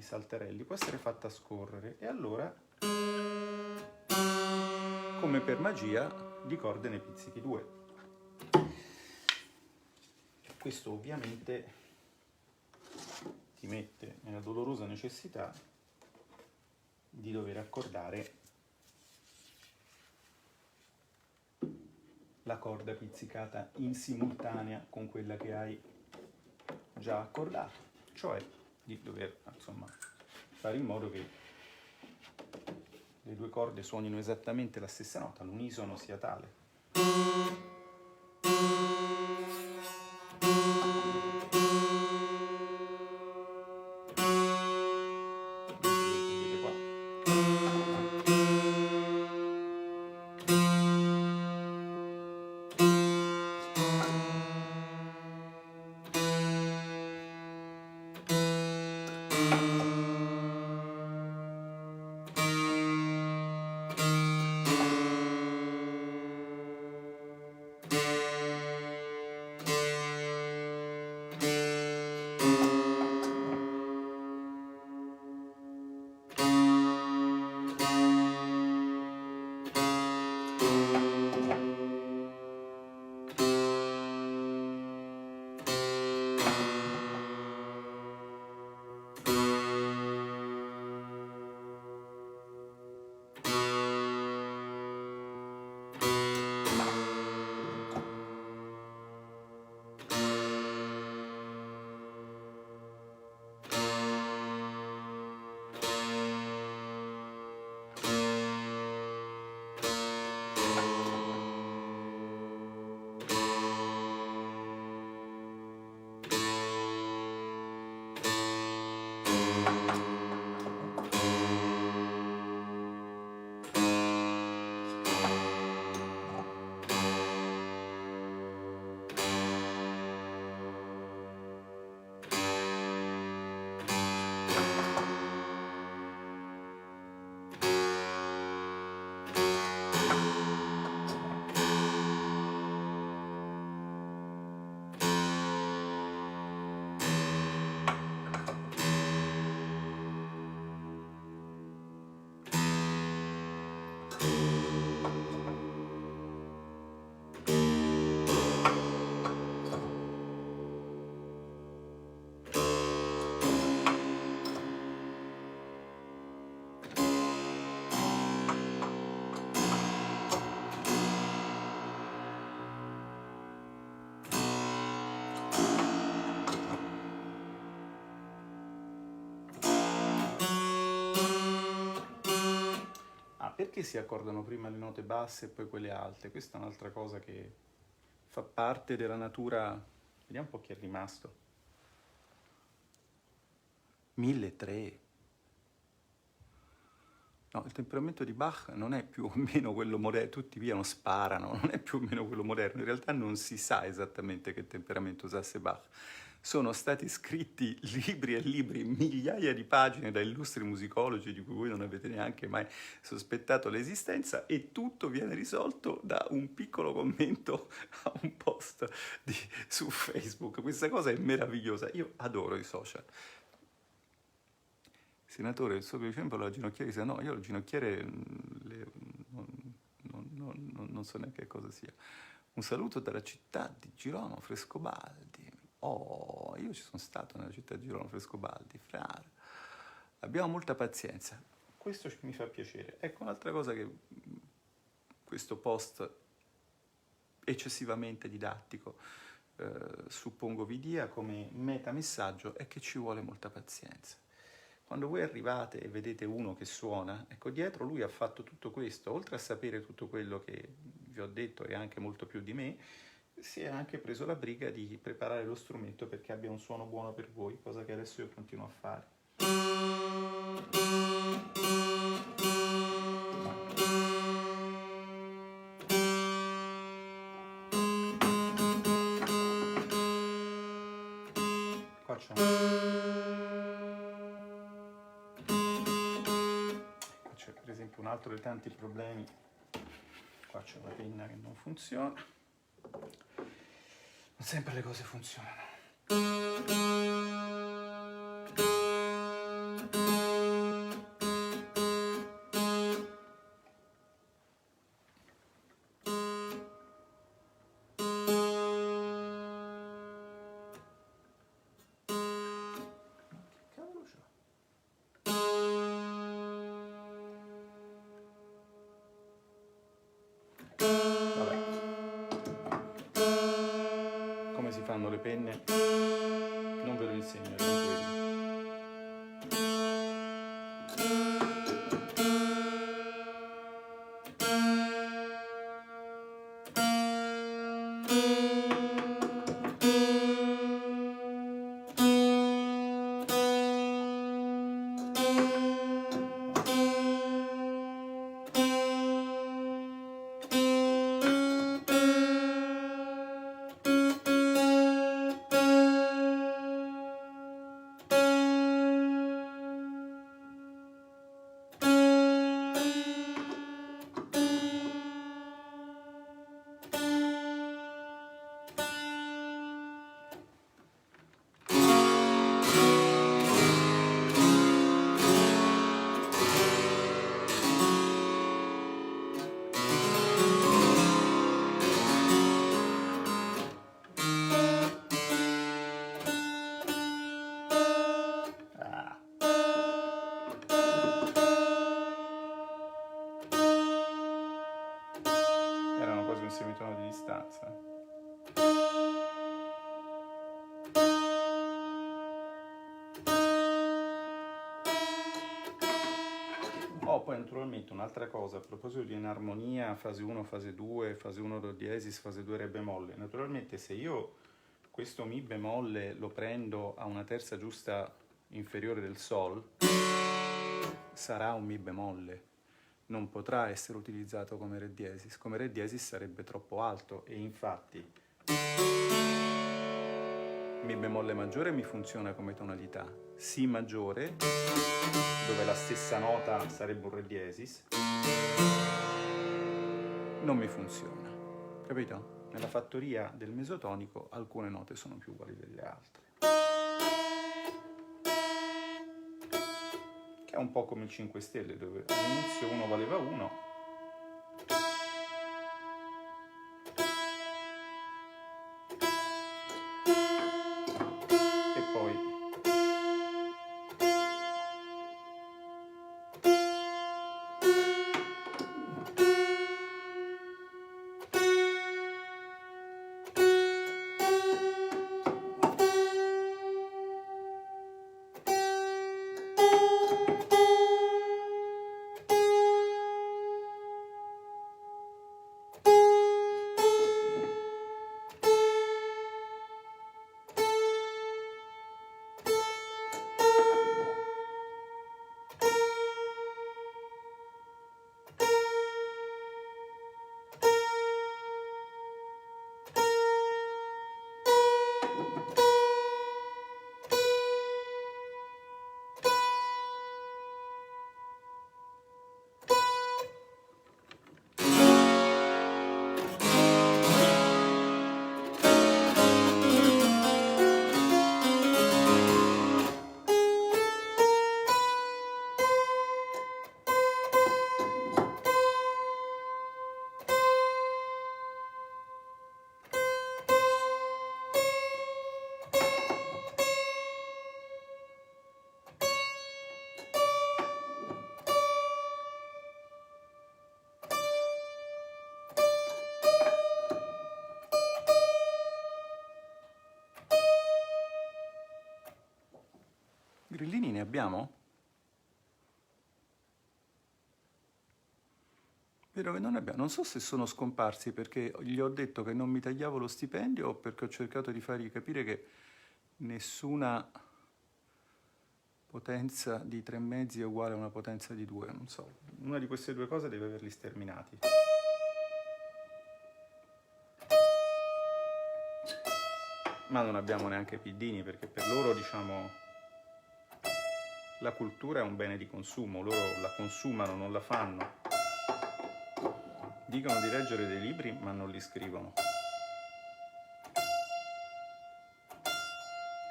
salterelli può essere fatta scorrere e allora, come per magia, di corde ne pizzichi 2. Questo ovviamente ti mette nella dolorosa necessità di dover accordare la corda pizzicata in simultanea con quella che hai già accordato, cioè di dover insomma fare in modo che le 2 corde suonino esattamente la stessa nota, l'unisono sia tale. Perché si accordano prima le note basse e poi quelle alte? Questa è un'altra cosa che fa parte della natura. Vediamo un po' chi è rimasto. 1300. No, il temperamento di Bach non è più o meno quello moderno, tutti via sparano, non è più o meno quello moderno, in realtà non si sa esattamente che temperamento usasse Bach. sono stati scritti libri e libri, migliaia di pagine da illustri musicologi di cui voi non avete neanche mai sospettato l'esistenza, e tutto viene risolto da un piccolo commento a un post su Facebook. Questa cosa è meravigliosa, io adoro i social. Senatore, il suo esempio la ginocchiere dice no, io il ginocchiere non so neanche che cosa sia. Un saluto dalla città di Girolamo Frescobaldi. Oh, io ci sono stato nella città di Girolamo Frescobaldi, frare. Abbiamo molta pazienza. Questo mi fa piacere. Ecco un'altra cosa che questo post eccessivamente didattico suppongo vi dia come metamessaggio è che ci vuole molta pazienza. Quando voi arrivate e vedete uno che suona, ecco, dietro lui ha fatto tutto questo, oltre a sapere tutto quello che vi ho detto e anche molto più di me, si è anche preso la briga di preparare lo strumento perché abbia un suono buono per voi, cosa che adesso io continuo a fare. Qua c'è per esempio un altro dei tanti problemi. Qua c'è la penna che non funziona. Non sempre le cose funzionano. Come si fanno le penne? Non ve lo insegno, tranquilli. Erano quasi un semitono di distanza. Poi naturalmente un'altra cosa, a proposito di enarmonia, fase 1, fase 2, fase 1 do diesis, fase 2 re bemolle. Naturalmente se io questo mi bemolle lo prendo a una terza giusta inferiore del sol, sarà un mi bemolle. Non potrà essere utilizzato come re diesis. Come re diesis sarebbe troppo alto e infatti mi bemolle maggiore mi funziona come tonalità. Si maggiore, dove la stessa nota sarebbe un re diesis, non mi funziona. Capito? Nella fattoria del mesotonico alcune note sono più uguali delle altre. Che è un po' come il 5 stelle, dove all'inizio 1 valeva 1, Grillini ne abbiamo? Vero che non ne abbiamo. Non so se sono scomparsi perché gli ho detto che non mi tagliavo lo stipendio o perché ho cercato di fargli capire che nessuna potenza di 3,5 è uguale a una potenza di 2. Non so. Una di queste due cose deve averli sterminati. Ma non abbiamo neanche piddini perché per loro, diciamo, la cultura è un bene di consumo. Loro la consumano, non la fanno. Dicono di leggere dei libri, ma non li scrivono.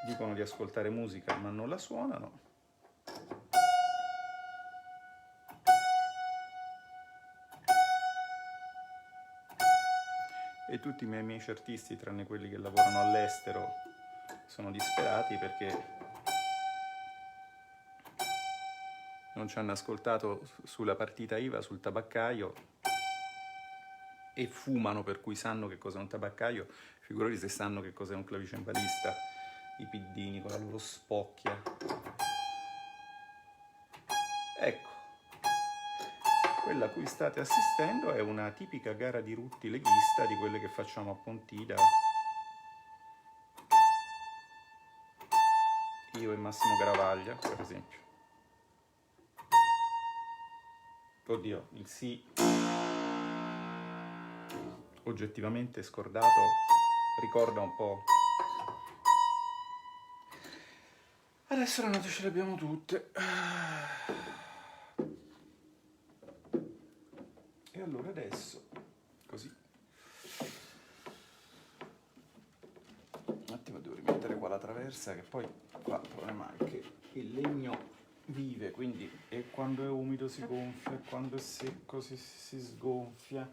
Dicono di ascoltare musica, ma non la suonano. E tutti i miei amici artisti, tranne quelli che lavorano all'estero, sono disperati perché non ci hanno ascoltato sulla partita IVA, sul tabaccaio, e fumano, per cui sanno che cos'è un tabaccaio, figurati se sanno che cos'è un clavicembalista, i piddini con la loro spocchia. Ecco, quella a cui state assistendo è una tipica gara di rutti leghista di quelle che facciamo a Pontida, io e Massimo Garavaglia, per esempio. Oddio, il sì oggettivamente scordato ricorda un po'. Adesso le note ce le abbiamo tutte. E allora adesso, così. Un attimo, devo rimettere qua la traversa, che poi qua il problema è che il legno vive, quindi e quando è umido si gonfia, e quando è secco si sgonfia,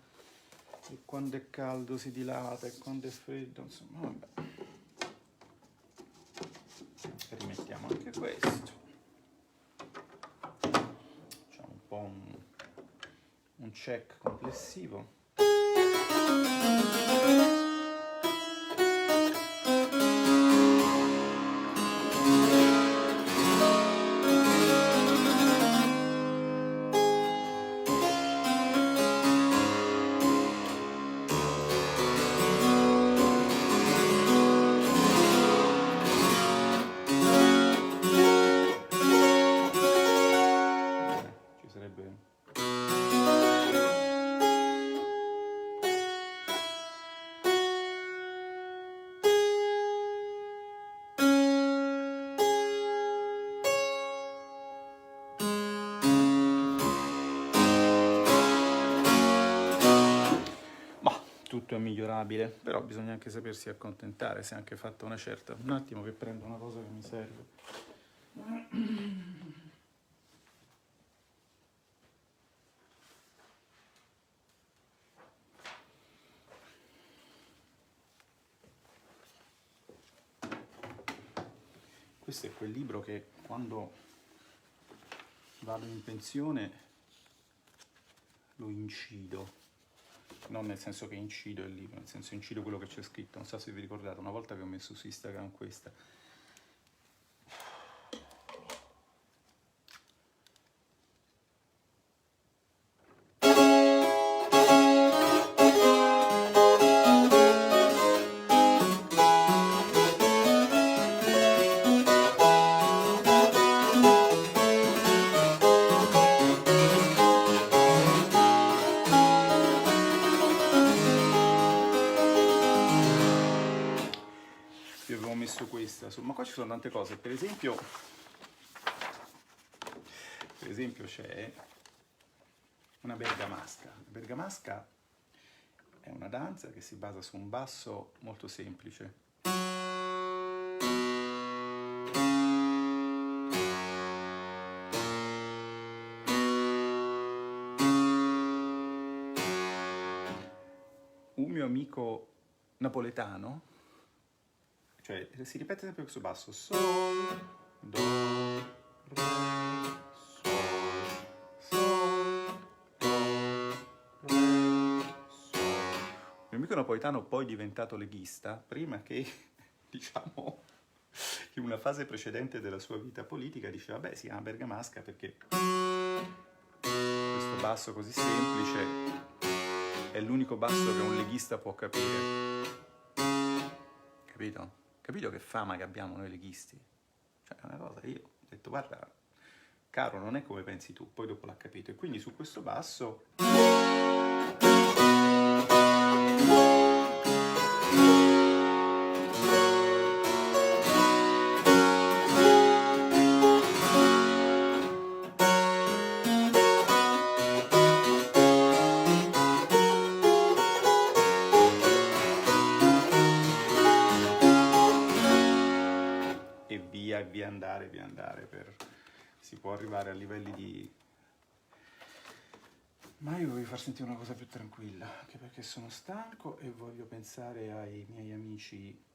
e quando è caldo si dilata, e quando è freddo, insomma, vabbè. Rimettiamo anche questo. Facciamo un po' un check complessivo. Ci sarebbe... tutto è migliorabile, però bisogna anche sapersi accontentare, se è anche fatta una certa. Un attimo che prendo una cosa che mi serve. Questo è quel libro che quando vado in pensione lo incido. Non nel senso che incido il libro, nel senso incido quello che c'è scritto. Non so se vi ricordate, una volta che ho messo su Instagram questa. Ma qua ci sono tante cose, per esempio c'è una bergamasca. La bergamasca è una danza che si basa su un basso molto semplice. Un mio amico napoletano, cioè si ripete sempre questo basso, sol, do, re, sol, do, re, sol. Il mio amico napoletano poi diventato leghista, prima che, diciamo, in una fase precedente della sua vita politica diceva, beh, si chiama bergamasca perché questo basso così semplice è l'unico basso che un leghista può capire. Capito? Capito che fama che abbiamo noi leghisti? Cioè, è una cosa, io ho detto, guarda, caro, non è come pensi tu, poi dopo l'ha capito. E quindi su questo basso... via andare, si può arrivare a livelli di... Ma io voglio far sentire una cosa più tranquilla, anche perché sono stanco e voglio pensare ai miei amici.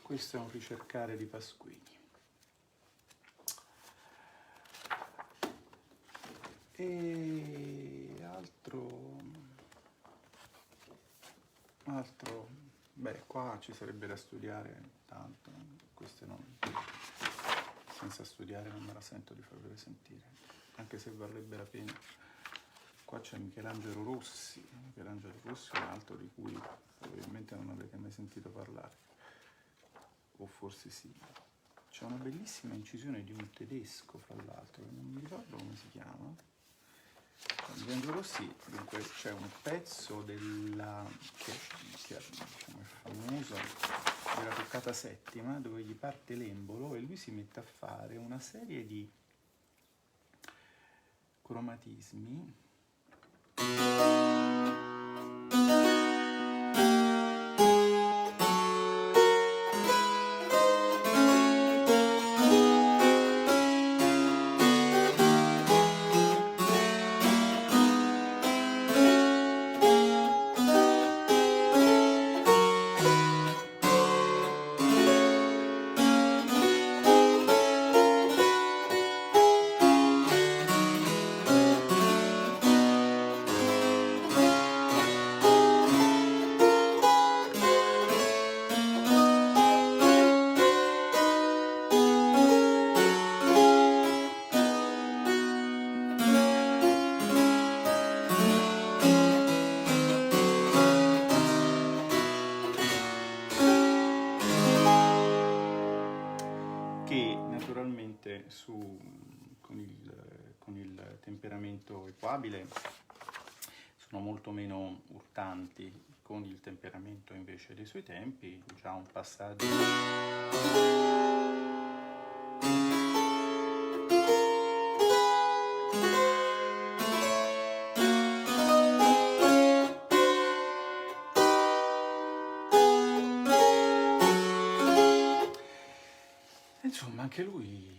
Questo è un ricercare di Pasquini. E altro, beh, qua ci sarebbe da studiare tanto, queste non, senza studiare non me la sento di farvele sentire, anche se varrebbe la pena. Qua c'è Michelangelo Rossi, è un altro di cui probabilmente non avete mai sentito parlare. O forse sì. C'è una bellissima incisione di un tedesco, fra l'altro, che non mi ricordo come si chiama. Michelangelo Rossi, dunque c'è un pezzo della che diciamo, è famoso, della toccata settima, dove gli parte l'embolo e lui si mette a fare una serie di cromatismi con il temperamento equabile sono molto meno urtanti, con il temperamento invece dei suoi tempi già un passaggio. Insomma, anche lui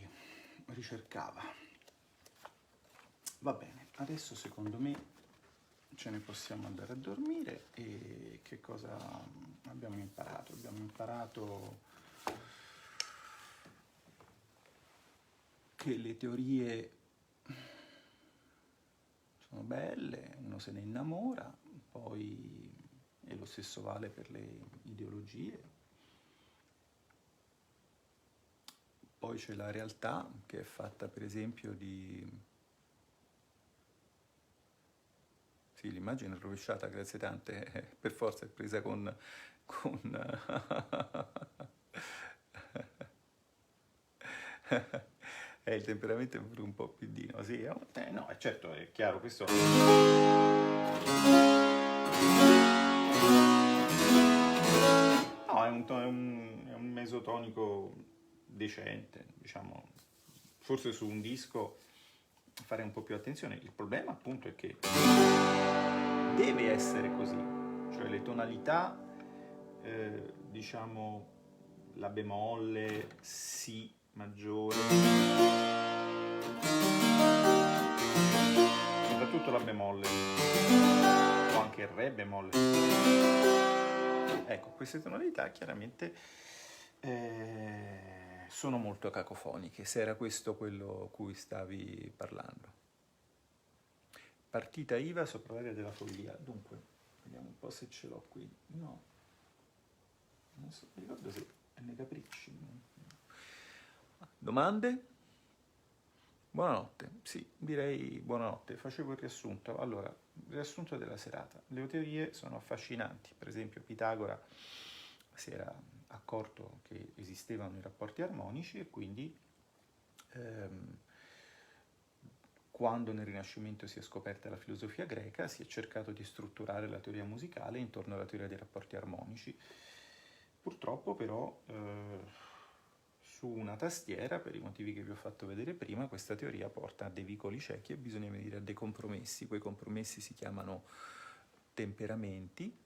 ricercava. Va bene, adesso secondo me ce ne possiamo andare a dormire. E che cosa abbiamo imparato? Abbiamo imparato che le teorie sono belle, uno se ne innamora, poi e lo stesso vale per le ideologie. Poi c'è la realtà, che è fatta per esempio di... Sì, l'immagine è rovesciata, grazie tante, per forza è presa con... il temperamento è pure un po' piddino, sì, no, certo, è chiaro, questo... No, è un mesotonico decente, diciamo, forse su un disco fare un po' più attenzione. Il problema appunto è che deve essere così, cioè le tonalità, diciamo, la bemolle, si maggiore, soprattutto la bemolle, o anche il re bemolle. Ecco, queste tonalità chiaramente sono molto cacofoniche, se era questo quello cui stavi parlando. Partita IVA sopra l'area della follia. Dunque, vediamo un po' se ce l'ho qui. No, non so, mi ricordo se è nei capricci. Domande? Buonanotte, sì, direi buonanotte. Facevo il riassunto. Allora, il riassunto della serata. Le teorie sono affascinanti. Per esempio, Pitagora si era accorto che esistevano i rapporti armonici e quindi quando nel Rinascimento si è scoperta la filosofia greca si è cercato di strutturare la teoria musicale intorno alla teoria dei rapporti armonici. Purtroppo però su una tastiera, per i motivi che vi ho fatto vedere prima, questa teoria porta a dei vicoli ciechi e bisogna venire a dei compromessi. Quei compromessi si chiamano temperamenti.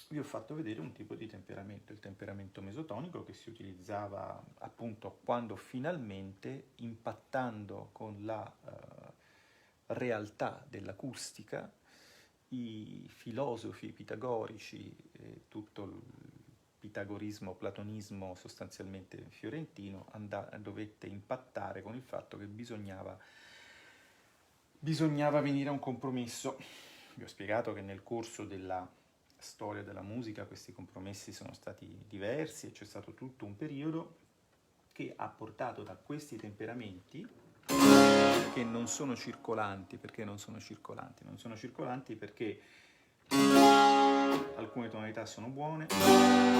Vi ho fatto vedere un tipo di temperamento, il temperamento mesotonico, che si utilizzava appunto quando finalmente, impattando con la realtà dell'acustica, i filosofi pitagorici, tutto il pitagorismo, platonismo sostanzialmente fiorentino, dovette impattare con il fatto che bisognava venire a un compromesso. Vi ho spiegato che nel corso della storia della musica questi compromessi sono stati diversi e c'è stato tutto un periodo che ha portato da questi temperamenti che non sono circolanti. Perché non sono circolanti? Non sono circolanti perché alcune tonalità sono buone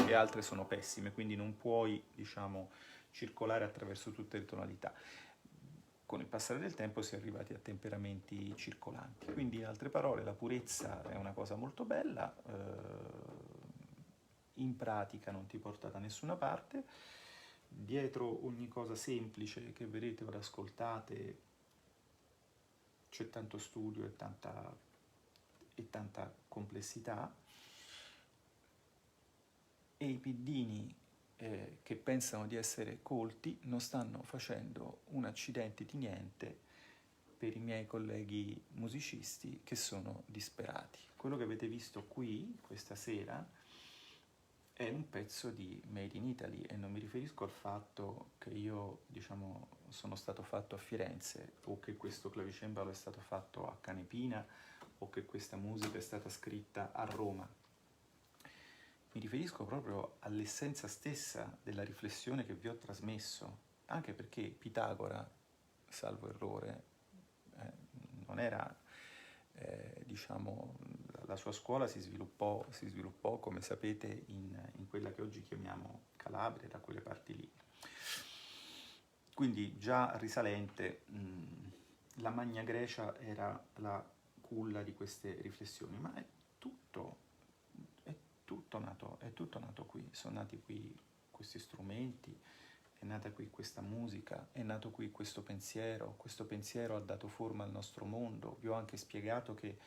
e altre sono pessime, quindi non puoi, diciamo, circolare attraverso tutte le tonalità. Con il passare del tempo si è arrivati a temperamenti circolanti. Quindi, in altre parole, la purezza è una cosa molto bella, in pratica non ti porta da nessuna parte. Dietro ogni cosa semplice che vedete o ascoltate c'è tanto studio e tanta complessità, e i piddini che pensano di essere colti non stanno facendo un accidente di niente per i miei colleghi musicisti che sono disperati. Quello che avete visto qui questa sera è un pezzo di Made in Italy e non mi riferisco al fatto che io, diciamo, sono stato fatto a Firenze o che questo clavicembalo è stato fatto a Canepina o che questa musica è stata scritta a Roma. Mi riferisco proprio all'essenza stessa della riflessione che vi ho trasmesso, anche perché Pitagora, salvo errore, non era, diciamo, la sua scuola si sviluppò, come sapete, in quella che oggi chiamiamo Calabria, da quelle parti lì. Quindi già risalente, la Magna Grecia era la culla di queste riflessioni, ma è tutto nato qui, sono nati qui questi strumenti, è nata qui questa musica, è nato qui questo pensiero ha dato forma al nostro mondo. Vi ho anche spiegato che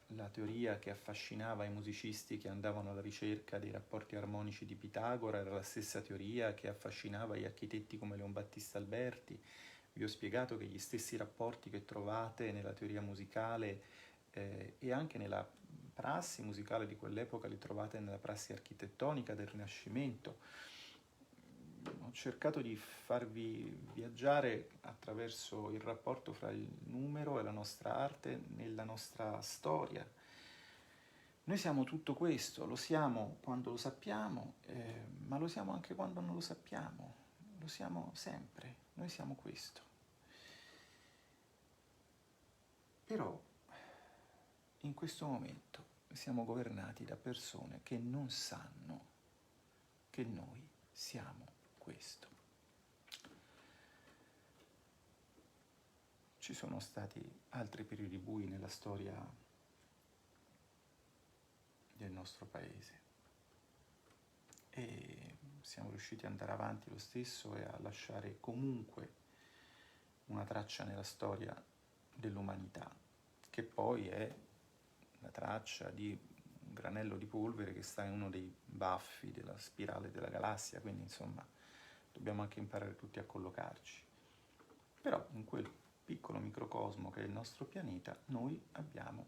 la teoria che affascinava i musicisti che andavano alla ricerca dei rapporti armonici di Pitagora era la stessa teoria che affascinava gli architetti come Leon Battista Alberti, Vi ho spiegato che gli stessi rapporti che trovate nella teoria musicale e anche nella prassi musicale di quell'epoca li trovate nella prassi architettonica del Rinascimento. Ho cercato di farvi viaggiare attraverso il rapporto fra il numero e la nostra arte nella nostra storia. Noi siamo tutto questo, lo siamo quando lo sappiamo, ma lo siamo anche quando non lo sappiamo, lo siamo sempre, noi siamo questo. Però in questo momento siamo governati da persone che non sanno che noi siamo questo. Ci sono stati altri periodi bui nella storia del nostro paese e siamo riusciti ad andare avanti lo stesso e a lasciare comunque una traccia nella storia dell'umanità, che poi è la traccia di un granello di polvere che sta in uno dei baffi della spirale della galassia, quindi insomma dobbiamo anche imparare tutti a collocarci. Però in quel piccolo microcosmo che è il nostro pianeta noi abbiamo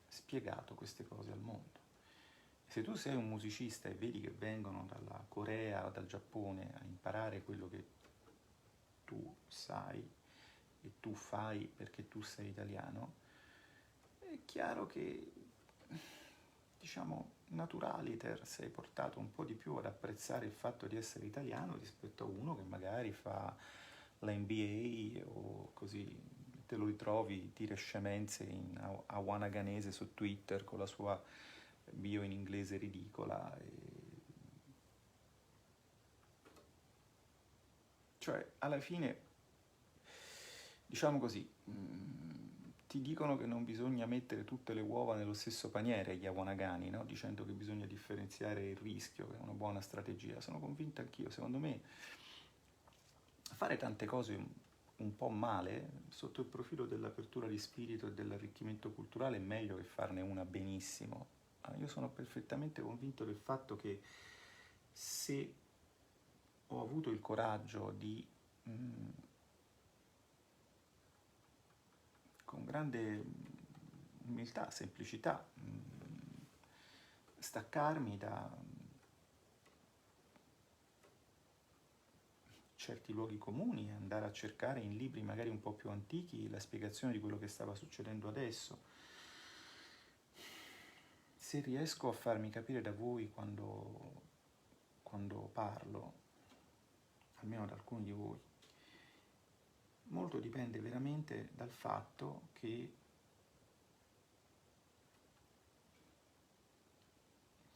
spiegato queste cose al mondo. Se tu sei un musicista e vedi che vengono dalla Corea o dal Giappone a imparare quello che tu sai e tu fai perché tu sei italiano, è chiaro che, diciamo, naturaliter sei portato un po' di più ad apprezzare il fatto di essere italiano rispetto a uno che magari fa la MBA o così te lo ritrovi dire scemenze in hawanaganese su Twitter con la sua bio in inglese ridicola. Cioè, alla fine, diciamo così, ti dicono che non bisogna mettere tutte le uova nello stesso paniere, gli awanagani, no? Dicendo che bisogna differenziare il rischio, che è una buona strategia. Sono convinto anch'io, secondo me fare tante cose un po' male, sotto il profilo dell'apertura di spirito e dell'arricchimento culturale, è meglio che farne una benissimo. Io sono perfettamente convinto del fatto che se ho avuto il coraggio di, con grande umiltà, semplicità, staccarmi da certi luoghi comuni e andare a cercare in libri magari un po' più antichi la spiegazione di quello che stava succedendo adesso. Se riesco a farmi capire da voi quando parlo, almeno da alcuni di voi, molto dipende veramente dal fatto che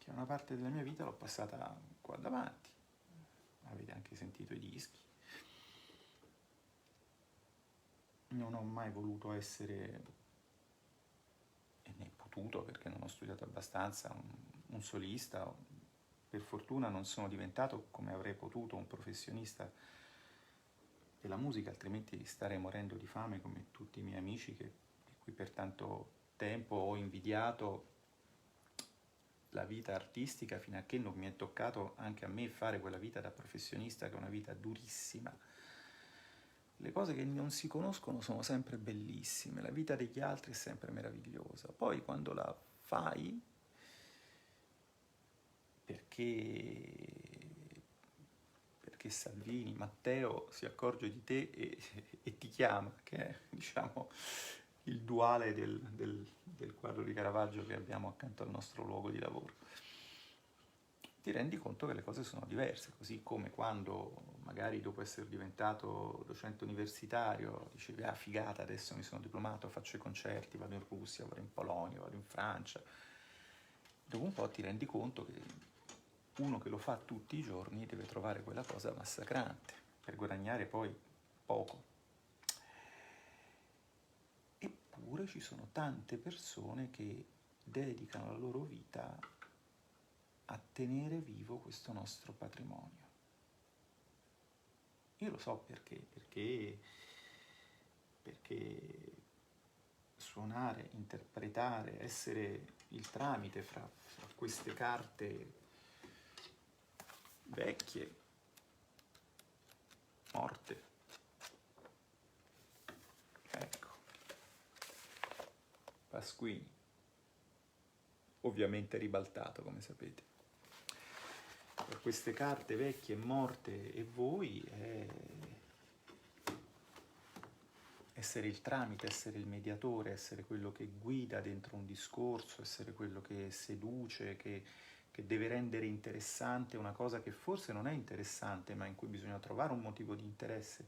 una parte della mia vita l'ho passata qua davanti. Avete anche sentito i dischi. Non ho mai voluto essere, e né potuto perché non ho studiato abbastanza, un solista. Per fortuna non sono diventato, come avrei potuto, un professionista della musica, altrimenti starei morendo di fame come tutti i miei amici di cui per tanto tempo ho invidiato la vita artistica fino a che non mi è toccato anche a me fare quella vita da professionista, che è una vita durissima. Le cose che non si conoscono sono sempre bellissime, la vita degli altri è sempre meravigliosa. Poi quando la fai, perché Salvini, Matteo si accorge di te e ti chiama, che è, diciamo, il duale del quadro di Caravaggio che abbiamo accanto al nostro luogo di lavoro. Ti rendi conto che le cose sono diverse, così come quando magari dopo essere diventato docente universitario dicevi ah figata, adesso mi sono diplomato, faccio i concerti, vado in Russia, vado in Polonia, vado in Francia. Dopo un po' ti rendi conto che uno che lo fa tutti i giorni deve trovare quella cosa massacrante per guadagnare poi poco. Eppure ci sono tante persone che dedicano la loro vita a tenere vivo questo nostro patrimonio. Io lo so perché suonare, interpretare, essere il tramite fra queste carte vecchie, morte, Pasquini, ovviamente ribaltato, come sapete. Per queste carte vecchie, morte e voi, essere il tramite, essere il mediatore, essere quello che guida dentro un discorso, essere quello che seduce, che deve rendere interessante una cosa che forse non è interessante, ma in cui bisogna trovare un motivo di interesse,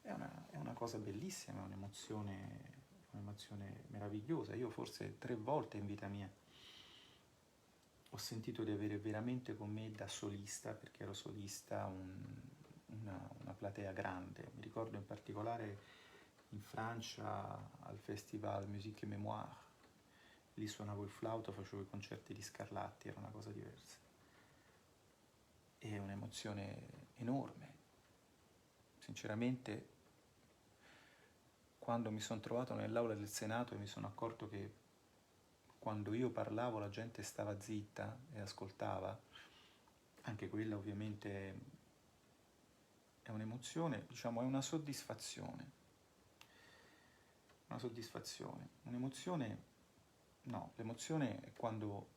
è una cosa bellissima, è un'emozione meravigliosa. Io forse 3 volte in vita mia ho sentito di avere veramente con me da solista, perché ero solista, una platea grande. Mi ricordo in particolare in Francia al Festival Musique et Mémoire, lì suonavo il flauto, facevo i concerti di Scarlatti, era una cosa diversa. È un'emozione enorme. Sinceramente, quando mi sono trovato nell'aula del Senato e mi sono accorto che quando io parlavo la gente stava zitta e ascoltava, anche quella ovviamente è un'emozione, diciamo, è una soddisfazione. Una soddisfazione. Un'emozione, no, l'emozione è quando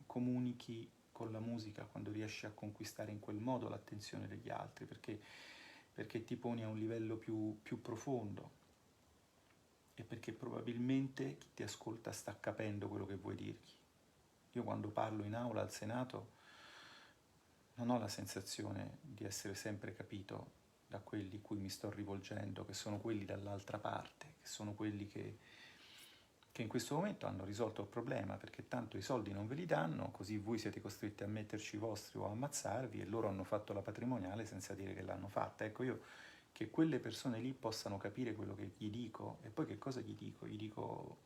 comunichi con la musica, quando riesci a conquistare in quel modo l'attenzione degli altri, perché ti poni a un livello più profondo e perché probabilmente chi ti ascolta sta capendo quello che vuoi dirgli. Io quando parlo in aula al Senato non ho la sensazione di essere sempre capito da quelli cui mi sto rivolgendo, che sono quelli dall'altra parte, che sono quelli che in questo momento hanno risolto il problema, perché tanto i soldi non ve li danno, così voi siete costretti a metterci i vostri o a ammazzarvi, e loro hanno fatto la patrimoniale senza dire che l'hanno fatta. Ecco, io che quelle persone lì possano capire quello che gli dico. E poi che cosa gli dico? Gli dico: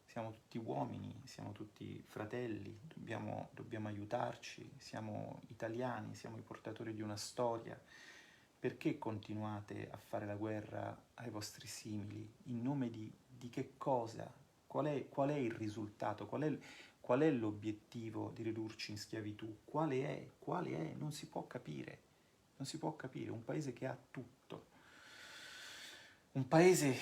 siamo tutti uomini, siamo tutti fratelli, dobbiamo aiutarci, siamo italiani, siamo i portatori di una storia. Perché continuate a fare la guerra ai vostri simili? In nome di che cosa? Qual è il risultato? Qual è l'obiettivo di ridurci in schiavitù? Quale è? Quale è? Non si può capire. Non si può capire. Un paese che ha tutto. Un paese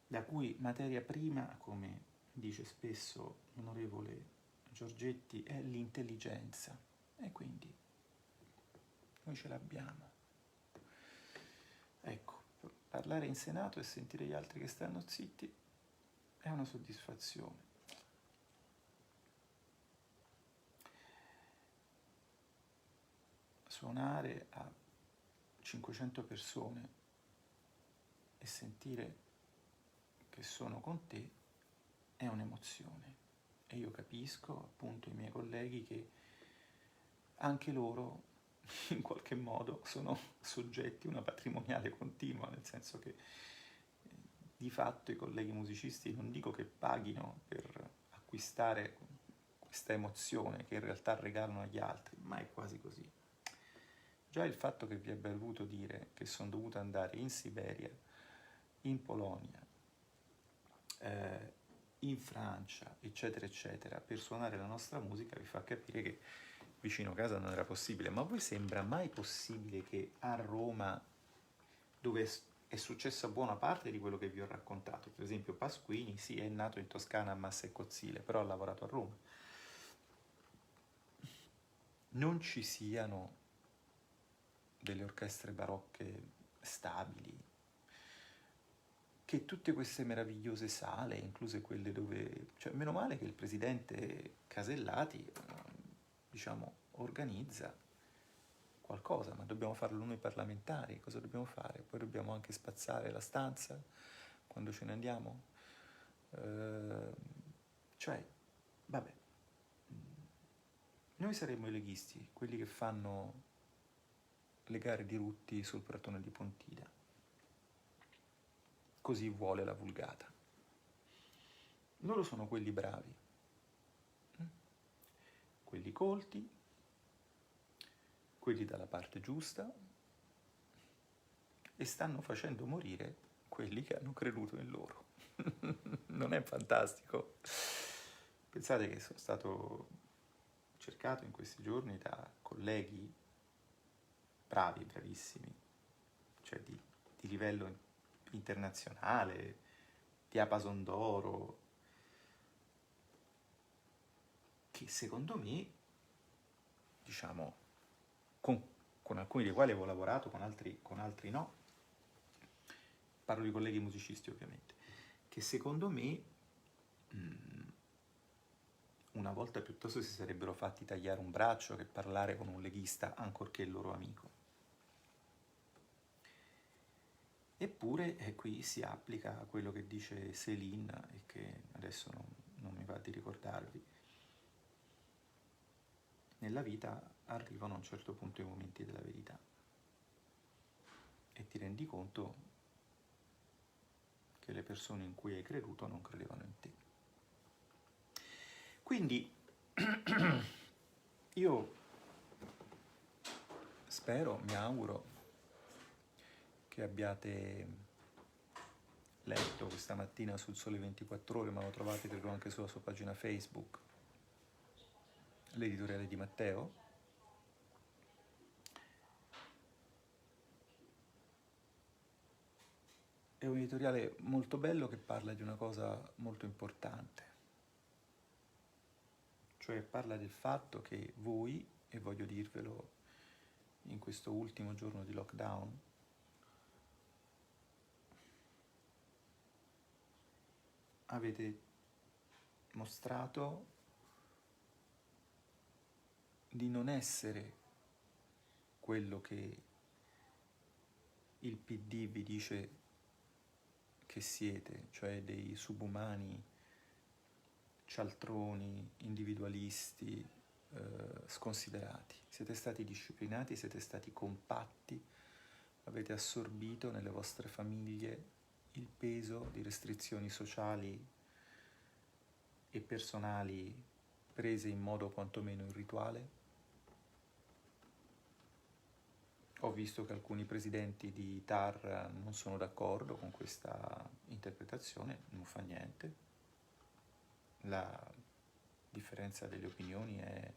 la cui materia prima, come dice spesso l'onorevole Giorgetti, è l'intelligenza. E quindi noi ce l'abbiamo. Ecco, parlare in Senato e sentire gli altri che stanno zitti è una soddisfazione. Suonare a 500 persone e sentire che sono con te è un'emozione. E io capisco appunto i miei colleghi che anche loro in qualche modo sono soggetti a una patrimoniale continua, nel senso che di fatto i colleghi musicisti non dico che paghino per acquistare questa emozione che in realtà regalano agli altri, ma è quasi così. Già il fatto che vi abbia voluto dire che sono dovuto andare in Siberia, in Polonia, in Francia, eccetera, eccetera, per suonare la nostra musica vi fa capire che vicino a casa non era possibile. Ma a voi sembra mai possibile che a Roma, dove è successa buona parte di quello che vi ho raccontato, per esempio Pasquini, sì, è nato in Toscana a Massa e Cozzile, però ha lavorato a Roma, non ci siano delle orchestre barocche stabili, che tutte queste meravigliose sale, incluse quelle dove, cioè, meno male che il presidente Casellati, diciamo, organizza qualcosa, ma dobbiamo farlo noi parlamentari. Cosa dobbiamo fare? Poi dobbiamo anche spazzare la stanza quando ce ne andiamo? Cioè, vabbè, noi saremmo i leghisti, quelli che fanno le gare di Rutti sul Pratone di Pontida. Così vuole la vulgata. Loro sono quelli bravi, quelli colti, quelli dalla parte giusta, e stanno facendo morire quelli che hanno creduto in loro. Non è fantastico? Pensate che sono stato cercato in questi giorni da colleghi bravi, bravissimi, cioè di livello internazionale, diapason d'oro, che secondo me, diciamo, con alcuni dei quali avevo lavorato, con altri no, parlo di colleghi musicisti ovviamente, che secondo me una volta piuttosto si sarebbero fatti tagliare un braccio che parlare con un leghista ancorché il loro amico. Eppure qui si applica quello che dice Céline e che adesso non mi va di ricordarvi. Nella vita arrivano a un certo punto i momenti della verità e ti rendi conto che le persone in cui hai creduto non credevano in te. Quindi io spero, mi auguro che abbiate letto questa mattina sul Sole 24 Ore, ma lo trovate credo anche sulla sua pagina Facebook, l'editoriale di Matteo. È un editoriale molto bello che parla di una cosa molto importante, cioè parla del fatto che voi, e voglio dirvelo in questo ultimo giorno di lockdown, avete mostrato di non essere quello che il PD vi dice che siete, cioè dei subumani, cialtroni, individualisti, sconsiderati. Siete stati disciplinati, siete stati compatti, avete assorbito nelle vostre famiglie il peso di restrizioni sociali e personali prese in modo quantomeno irrituale. Ho visto che alcuni presidenti di TAR non sono d'accordo con questa interpretazione, non fa niente. La differenza delle opinioni è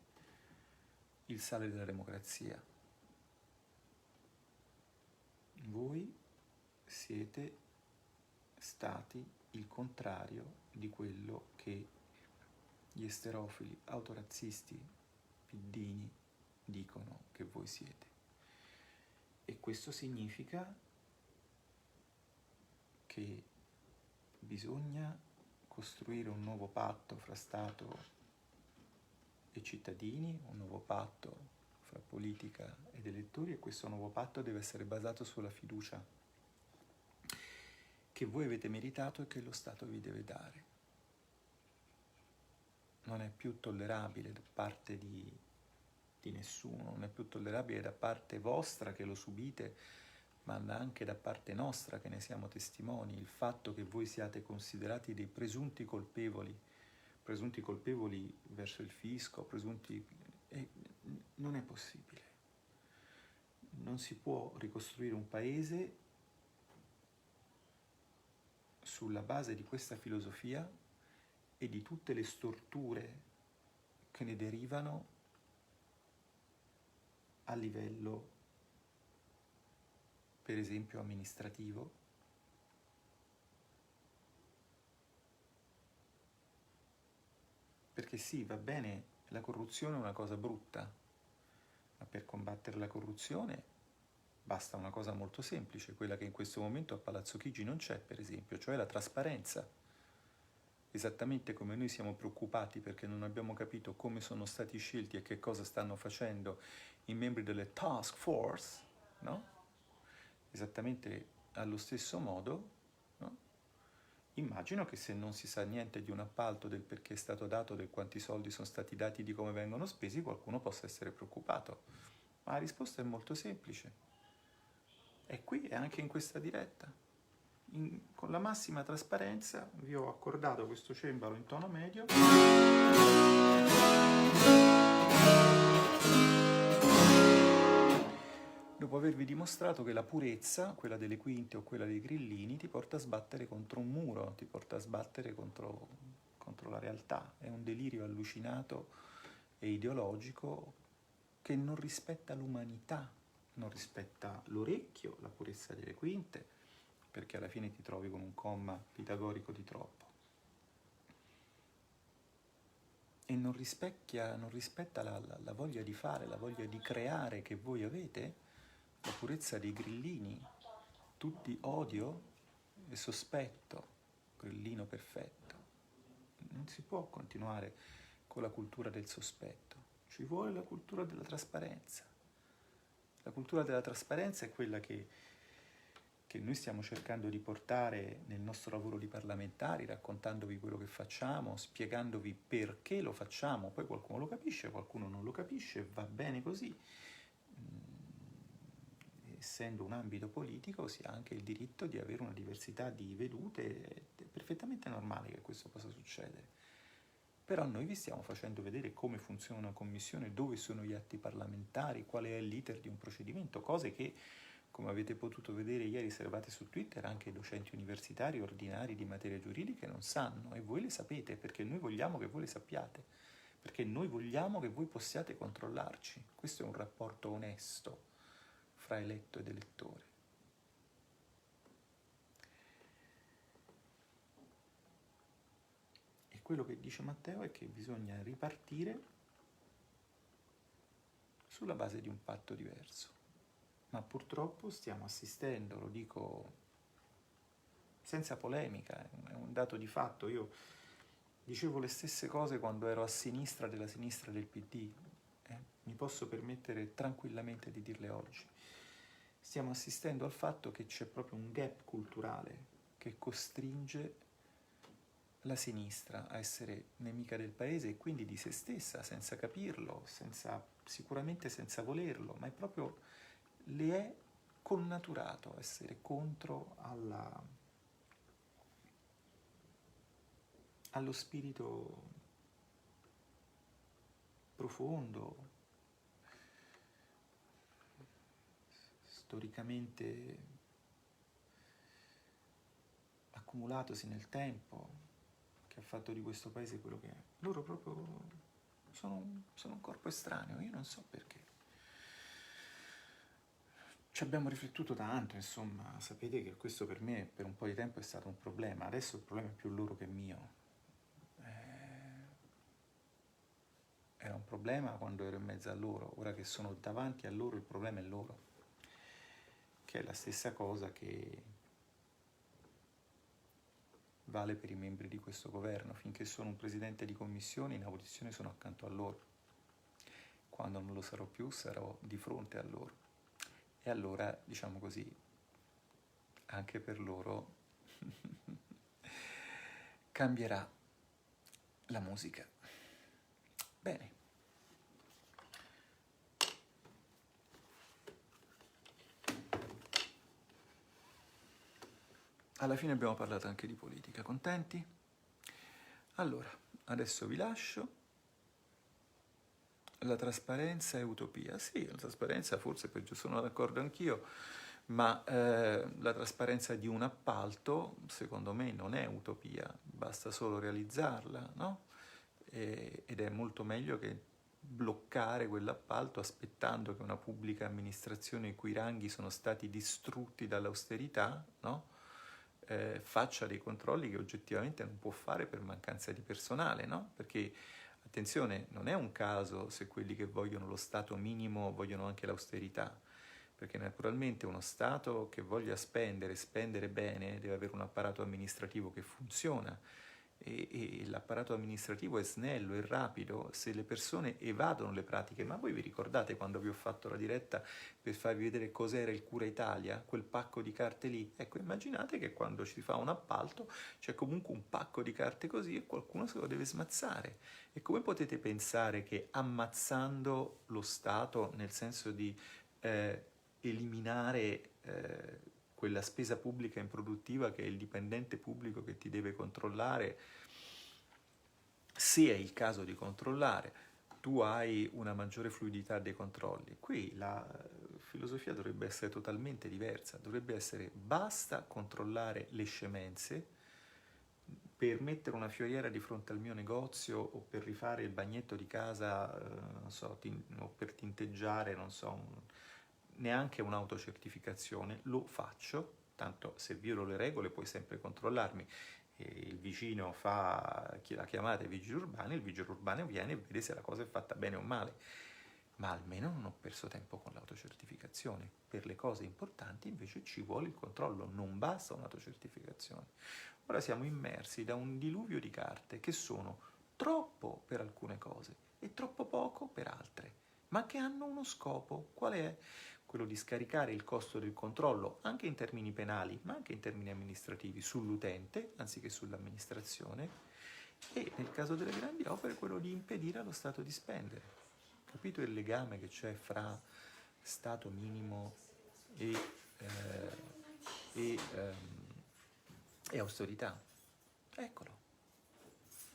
il sale della democrazia. Voi siete stati il contrario di quello che gli esterofili, autorazzisti, piddini dicono che voi siete. E questo significa che bisogna costruire un nuovo patto fra Stato e cittadini, un nuovo patto fra politica ed elettori, e questo nuovo patto deve essere basato sulla fiducia che voi avete meritato e che lo Stato vi deve dare. Non è più tollerabile da parte di nessuno, non è più tollerabile da parte vostra che lo subite, ma anche da parte nostra che ne siamo testimoni, il fatto che voi siate considerati dei presunti colpevoli verso il fisco, non è possibile. Non si può ricostruire un paese sulla base di questa filosofia e di tutte le storture che ne derivano a livello, per esempio, amministrativo, perché sì, va bene, la corruzione è una cosa brutta, ma per combattere la corruzione basta una cosa molto semplice, quella che in questo momento a Palazzo Chigi non c'è, per esempio, cioè la trasparenza. Esattamente come noi siamo preoccupati perché non abbiamo capito come sono stati scelti e che cosa stanno facendo i membri delle task force, no? Esattamente allo stesso modo, no? Immagino che se non si sa niente di un appalto, del perché è stato dato, del quanti soldi sono stati dati, di come vengono spesi, qualcuno possa essere preoccupato. Ma la risposta è molto semplice. E qui e anche in questa diretta. Con la massima trasparenza vi ho accordato questo cembalo in tono medio. Dopo avervi dimostrato che la purezza, quella delle quinte o quella dei grillini, ti porta a sbattere contro un muro, ti porta a sbattere contro la realtà. È un delirio allucinato e ideologico che non rispetta l'umanità, non rispetta l'orecchio, la purezza delle quinte, perché alla fine ti trovi con un comma pitagorico di troppo. E non rispetta la voglia di fare, la voglia di creare che voi avete, la purezza dei grillini, tutti odio e sospetto, grillino perfetto. Non si può continuare con la cultura del sospetto, ci vuole la cultura della trasparenza. La cultura della trasparenza è quella che noi stiamo cercando di portare nel nostro lavoro di parlamentari, raccontandovi quello che facciamo, spiegandovi perché lo facciamo, poi qualcuno lo capisce, qualcuno non lo capisce, va bene così. Essendo un ambito politico si ha anche il diritto di avere una diversità di vedute, è perfettamente normale che questo possa succedere. Però noi vi stiamo facendo vedere come funziona una commissione, dove sono gli atti parlamentari, qual è l'iter di un procedimento, cose che, come avete potuto vedere ieri servate su Twitter, anche i docenti universitari ordinari di materie giuridiche non sanno, e voi le sapete, perché noi vogliamo che voi le sappiate, perché noi vogliamo che voi possiate controllarci. Questo è un rapporto onesto fra eletto ed elettore. E quello che dice Matteo è che bisogna ripartire sulla base di un patto diverso. Ma purtroppo stiamo assistendo, lo dico senza polemica, è un dato di fatto. Io dicevo le stesse cose quando ero a sinistra della sinistra del PD, mi posso permettere tranquillamente di dirle oggi. Stiamo assistendo al fatto che c'è proprio un gap culturale che costringe la sinistra a essere nemica del paese e quindi di se stessa, senza capirlo, sicuramente senza volerlo, ma è proprio le è connaturato essere contro allo spirito profondo, storicamente accumulatosi nel tempo, che ha fatto di questo paese quello che è. Loro proprio sono un corpo estraneo, io non so perché. Ci abbiamo riflettuto tanto, insomma, sapete che questo per me per un po' di tempo è stato un problema, adesso il problema è più loro che mio. Era un problema quando ero in mezzo a loro, ora che sono davanti a loro il problema è loro, che è la stessa cosa che vale per i membri di questo governo. Finché sono un presidente di commissione, in audizione sono accanto a loro. Quando non lo sarò più, sarò di fronte a loro. E allora, diciamo così, anche per loro cambierà la musica. Bene. Alla fine abbiamo parlato anche di politica. Contenti? Allora, adesso vi lascio. La trasparenza è utopia. Sì, la trasparenza forse peggio, sono d'accordo anch'io, ma la trasparenza di un appalto secondo me non è utopia, basta solo realizzarla, no? Ed è molto meglio che bloccare quell'appalto aspettando che una pubblica amministrazione i cui ranghi sono stati distrutti dall'austerità, no? Faccia dei controlli che oggettivamente non può fare per mancanza di personale, no? Perché attenzione, non è un caso se quelli che vogliono lo Stato minimo vogliono anche l'austerità, perché naturalmente uno Stato che voglia spendere bene, deve avere un apparato amministrativo che funziona, e l'apparato amministrativo è snello e rapido se le persone evadono le pratiche. Ma voi vi ricordate quando vi ho fatto la diretta per farvi vedere cos'era il Cura Italia, quel pacco di carte lì? Ecco, immaginate che quando ci fa un appalto c'è comunque un pacco di carte così e qualcuno se lo deve smazzare. E come potete pensare che ammazzando lo Stato, nel senso di eliminare quella spesa pubblica improduttiva che è il dipendente pubblico che ti deve controllare, se è il caso di controllare, tu hai una maggiore fluidità dei controlli. Qui la filosofia dovrebbe essere totalmente diversa, dovrebbe essere basta controllare le scemenze per mettere una fioriera di fronte al mio negozio o per rifare il bagnetto di casa, non so, o per tinteggiare, non so, neanche un'autocertificazione, lo faccio, tanto se violo le regole puoi sempre controllarmi. Il vicino fa la chiamata ai vigili urbani, il vigile urbano viene e vede se la cosa è fatta bene o male. Ma almeno non ho perso tempo con l'autocertificazione. Per le cose importanti invece ci vuole il controllo, non basta un'autocertificazione. Ora siamo immersi da un diluvio di carte che sono troppo per alcune cose e troppo poco per altre, ma che hanno uno scopo. Qual è? Quello di scaricare il costo del controllo, anche in termini penali, ma anche in termini amministrativi, sull'utente anziché sull'amministrazione, e nel caso delle grandi opere quello di impedire allo Stato di spendere. Capito il legame che c'è fra Stato minimo e, e, ehm, e austerità? Eccolo.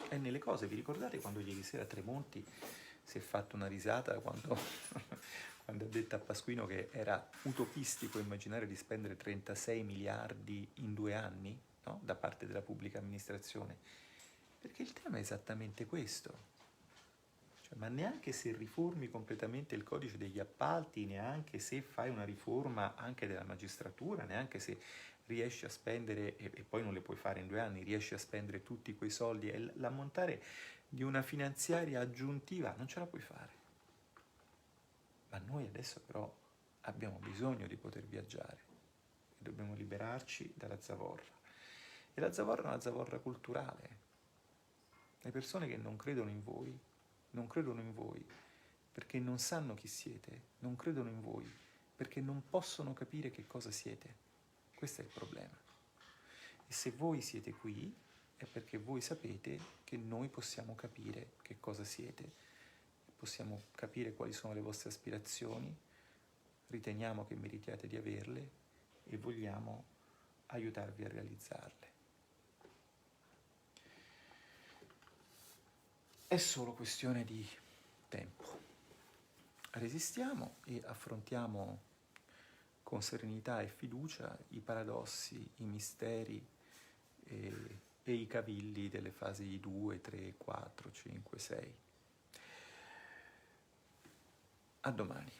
È nelle cose. Vi ricordate quando ieri sera Tremonti si è fatto una risata quando, quando ha detto a Pasquino che era utopistico immaginare di spendere 36 miliardi in 2 anni, no? Da parte della pubblica amministrazione? Perché il tema è esattamente questo. Ma neanche se riformi completamente il codice degli appalti, neanche se fai una riforma anche della magistratura, neanche se riesci a spendere, e poi non le puoi fare in 2 anni, riesci a spendere tutti quei soldi e l'ammontare di una finanziaria aggiuntiva, non ce la puoi fare. Ma noi adesso però abbiamo bisogno di poter viaggiare e dobbiamo liberarci dalla zavorra. E la zavorra è una zavorra culturale. Le persone che non credono in voi perché non sanno chi siete, non credono in voi perché non possono capire che cosa siete. Questo è il problema. E se voi siete qui è perché voi sapete che noi possiamo capire che cosa siete, possiamo capire quali sono le vostre aspirazioni, riteniamo che meritiate di averle e vogliamo aiutarvi a realizzarle. È solo questione di tempo. Resistiamo e affrontiamo con serenità e fiducia i paradossi, i misteri e i cavilli delle fasi 2, 3, 4, 5, 6. A domani.